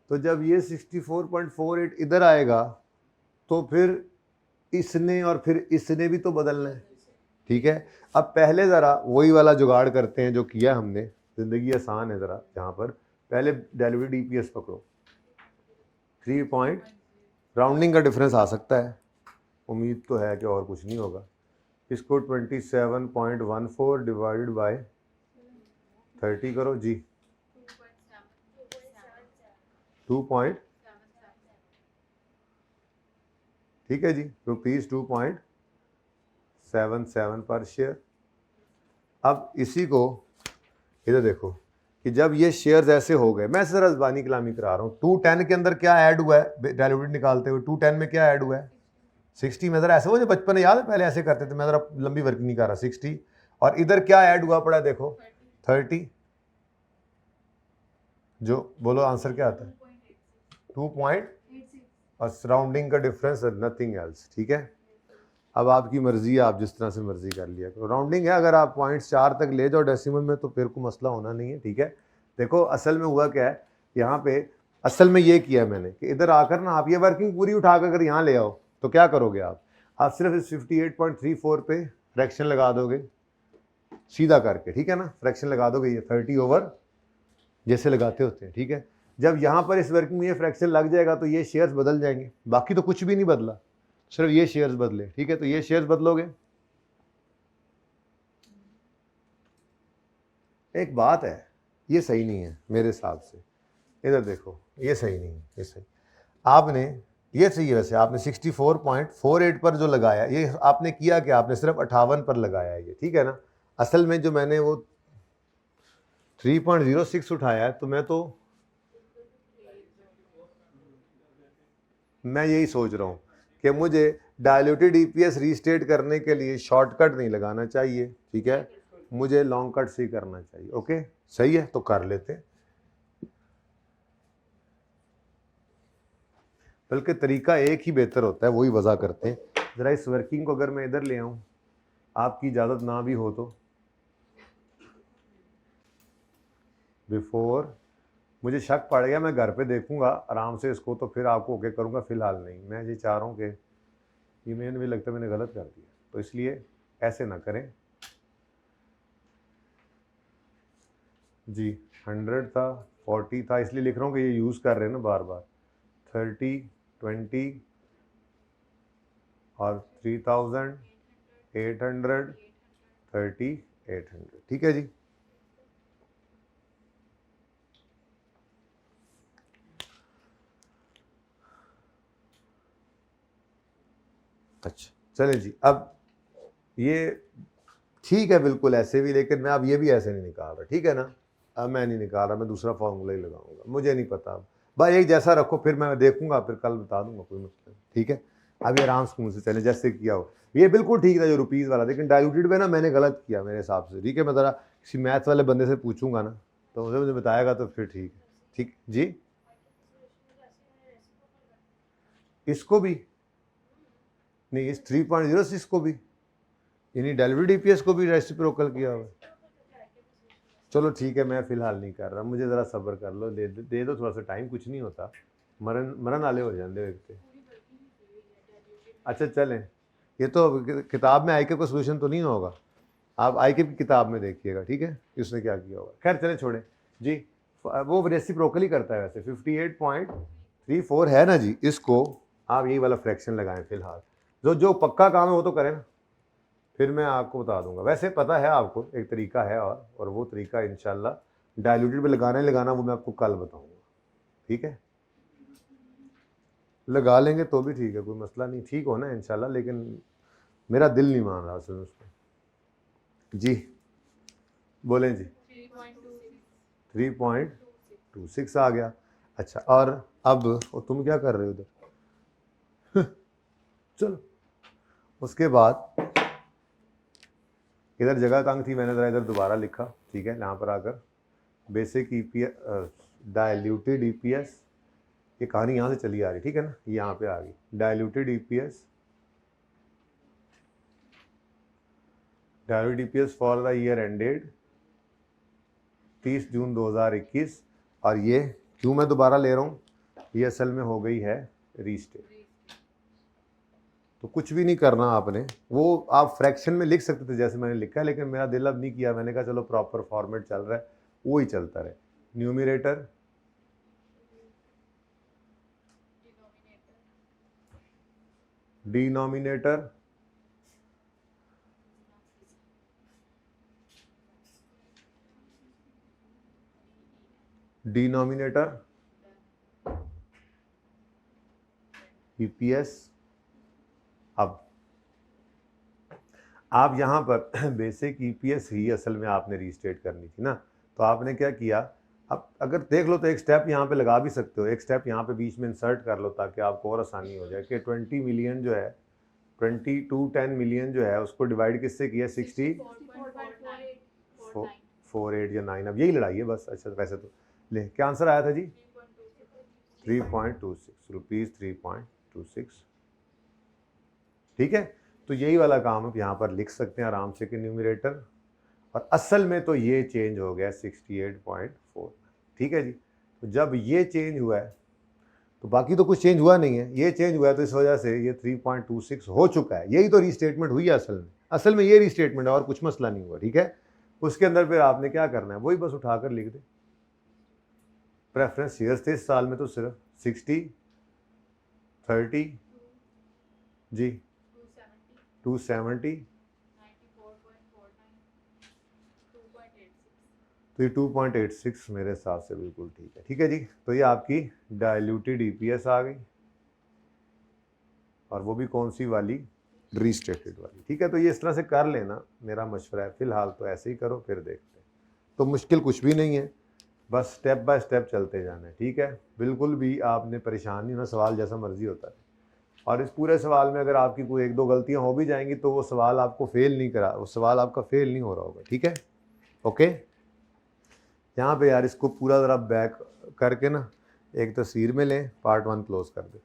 तो जब ये 64.48 इधर आएगा तो फिर इसने और फिर इसने भी तो बदलना है, ठीक है। अब पहले ज़रा वही वाला जुगाड़ करते हैं जो किया हमने, ज़िंदगी आसान है ज़रा। यहाँ पर पहले डायल्यूटेड ईपीएस पकड़ो, 3 पॉइंट, राउंडिंग का डिफरेंस आ सकता है, उम्मीद तो है कि और कुछ नहीं होगा। इसको 27.14 डिवाइडेड बाय 30 करो जी, 2 पॉइंट, ठीक है जी, रुपीज़ 2.77 पर शेयर। अब इसी को इधर देखो कि जब ये शेयर्स ऐसे हो गए, मैं जरा ज़बानी कलामी करा रहा हूँ, 210 के अंदर क्या ऐड हुआ है डायल्यूटेड निकालते हुए, 210 में क्या ऐड हुआ है 60 में। ज़रा ऐसे वो जो बचपन में याद है पहले ऐसे करते थे, मैं ज़रा लंबी वर्किंग नहीं कर रहा, 60 और इधर क्या ऐड हुआ पड़ा देखो 30, जो बोलो आंसर क्या आता है 2.86 और सराउंडिंग का डिफरेंस नथिंग एल्स, ठीक है। अब आपकी मर्जी है, आप जिस तरह से मर्जी कर लिया करो, राउंडिंग है। अगर आप 0.4 तक ले जाओ डेसिमल में तो फिर कोई मसला होना नहीं है, ठीक है। देखो असल में हुआ क्या है यहाँ पे, असल में ये किया मैंने कि इधर आकर ना आप ये वर्किंग पूरी उठाकर अगर यहाँ ले आओ तो क्या करोगे आप सिर्फ इस 58.34 पे फ्रैक्शन लगा दोगे सीधा करके, ठीक है ना, फ्रैक्शन लगा दोगे ये 30 ओवर जैसे लगाते होते हैं, ठीक है। जब यहाँ पर इस वर्किंग में ये फ्रैक्शन लग जाएगा तो ये शेयर्स बदल जाएंगे, बाकी तो कुछ भी नहीं बदला, सिर्फ ये शेयर्स बदले, ठीक है। तो ये शेयर्स बदलोगे, एक बात है ये सही नहीं है मेरे हिसाब से, इधर देखो ये सही नहीं है, ये सही आपने, ये सही है वैसे, आपने 64.48 पर जो लगाया ये आपने किया कि आपने सिर्फ 58 पर लगाया ये, ठीक है ना। असल में जो मैंने वो 3.06 उठाया है तो मैं यही सोच रहा हूँ कि मुझे डायल्यूटेड ईपीएस रीस्टेट करने के लिए शॉर्टकट नहीं लगाना चाहिए, ठीक है, मुझे लॉन्ग कट से ही करना चाहिए। ओके सही है, तो कर लेते हैं। बल्कि तरीका एक ही बेहतर होता है, वही वजह करते हैं। ज़रा इस वर्किंग को अगर मैं इधर ले आऊँ, आपकी इजाज़त ना भी हो तो, बिफोर, मुझे शक पड़ गया, मैं घर पे देखूंगा आराम से इसको तो फिर आपको ओके करूंगा, फिलहाल नहीं। मैं ये चाह रहा हूँ कि ये मैंने भी लगता है मैंने गलत कर दिया, तो इसलिए ऐसे ना करें जी। 100 था, 40 था, इसलिए लिख रहा हूँ कि ये यूज़ कर रहे हैं ना बार बार, 30, 20 और 3000, 800, 30, 800, ठीक है जी। अच्छा चलें जी, अब ये ठीक है बिल्कुल ऐसे भी, लेकिन मैं अब ये भी ऐसे नहीं निकाल रहा, ठीक है ना। अब मैं नहीं निकाल रहा, मैं दूसरा फार्मूला ही लगाऊंगा, मुझे नहीं पता भाई, एक जैसा रखो, फिर मैं देखूंगा, फिर कल बता दूंगा, कोई मसला नहीं, ठीक है। अभी आराम सुकून से चले जैसे किया हो, ये बिल्कुल ठीक था जो रुपीज़ वाला, लेकिन डायल्यूटेड में ना मैंने गलत किया मेरे हिसाब से, ठीक है। मैं ज़रा किसी मैथ्स वाले बंदे से पूछूंगा ना तो मुझे बताएगा तो फिर ठीक है, ठीक जी। इसको भी नहीं, इस 3.06 को भी, यानी डायल्यूटेड ईपीएस को भी रेसिप्रोकल किया हुआ। चलो ठीक है, मैं फिलहाल नहीं कर रहा, मुझे ज़रा सब्र कर लो, दे दो थोड़ा सा टाइम, कुछ नहीं होता, मरन आले हो जाते एक पे। अच्छा चलें, ये तो किताब में आईके को सोल्यूशन तो नहीं होगा, आप आईके की किताब में देखिएगा, ठीक है, इसने क्या किया होगा। खैर चले छोड़े जी, वो रेसिप्रोकल ही करता है वैसे। 58.34 है ना जी, इसको आप यही वाला फ्रैक्शन लगाएं फिलहाल, जो पक्का काम है वो तो करें ना, फिर मैं आपको बता दूंगा। वैसे पता है आपको एक तरीका है और वो तरीका इंशाल्लाह डायल्यूटेड पे लगाना वो मैं आपको कल बताऊंगा, ठीक है। लगा लेंगे तो भी ठीक है, कोई मसला नहीं, ठीक हो ना इंशाल्लाह, लेकिन मेरा दिल नहीं मान रहा असल में उसको। जी बोलें जी। 3.26 आ गया। अच्छा, और अब तुम क्या कर रहे हो उधर? चलो, उसके बाद इधर जगह तंग थी, मैंने ज़रा इधर दोबारा लिखा, ठीक है, यहाँ पर आकर बेसिक ईपीएस, डायल्यूटेड ईपीएस, ये कहानी यहाँ से चली आ रही, ठीक है ना, ये यहाँ पे आ गई। Diluted EPS, diluted EPS for the year ended 30 जून 2021, और ये क्यों मैं दोबारा ले रहा हूँ, ये असल में हो गई है रीस्टेट। तो कुछ भी नहीं करना आपने, वो आप फ्रैक्शन में लिख सकते थे जैसे मैंने लिखा है, लेकिन मेरा दिल अब नहीं किया, मैंने कहा चलो प्रॉपर फॉर्मेट चल रहा है वो ही चलता रहे। Numerator denominator denominator EPS. अब आप यहाँ पर बेसिक ईपीएस ही असल में आपने रीस्टेट करनी थी ना, तो आपने क्या किया, अब अगर देख लो तो एक स्टेप यहाँ पे लगा भी सकते हो, एक स्टेप यहाँ पे बीच में इंसर्ट कर लो ताकि आपको और आसानी हो जाए कि 20 मिलियन जो है, 10 मिलियन जो है उसको डिवाइड किससे किया, 48 या 9, अब यही लड़ाई है बस। अच्छा, वैसे तो ले क्या आंसर आया था जी, 3.26 रुपीज़, 3.26, ठीक है। तो यही वाला काम आप यहाँ पर लिख सकते हैं आराम से कि न्यूमरेटर, और असल में तो ये चेंज हो गया 68.4, ठीक है जी। तो जब ये चेंज हुआ है तो बाकी तो कुछ चेंज हुआ नहीं है, ये चेंज हुआ है, तो इस वजह से ये 3.26 हो चुका है, यही तो रीस्टेटमेंट हुई है असल में ये रीस्टेटमेंट है और कुछ मसला नहीं हुआ, ठीक है। उसके अंदर फिर आपने क्या करना है, वही बस उठाकर लिख दे। प्रेफरेंस शेयर्स थे इस साल में तो सिर्फ 60, 30 जी, 270, तो ये 2.86 मेरे हिसाब से बिल्कुल ठीक है, ठीक है जी। तो ये आपकी डायल्यूटेड ईपीएस आ गई, और वो भी कौन सी वाली, रीस्टेटेड वाली, ठीक है। तो ये इस तरह से कर लेना, मेरा मशवरा है, फिलहाल तो ऐसे ही करो, फिर देखते हैं। तो मुश्किल कुछ भी नहीं है, बस स्टेप बाय स्टेप चलते जाना है, ठीक है। बिल्कुल भी आपने परेशान नहीं होना, सवाल जैसा मर्जी होता है, और इस पूरे सवाल में अगर आपकी कोई 1-2 गलतियां हो भी जाएंगी तो वो सवाल आपको फेल नहीं करा, वो सवाल आपका फेल नहीं हो रहा होगा, ठीक है। ओके, यहाँ पे यार इसको पूरा ज़रा बैक करके ना एक तस्वीर में लें, पार्ट 1 क्लोज कर दे।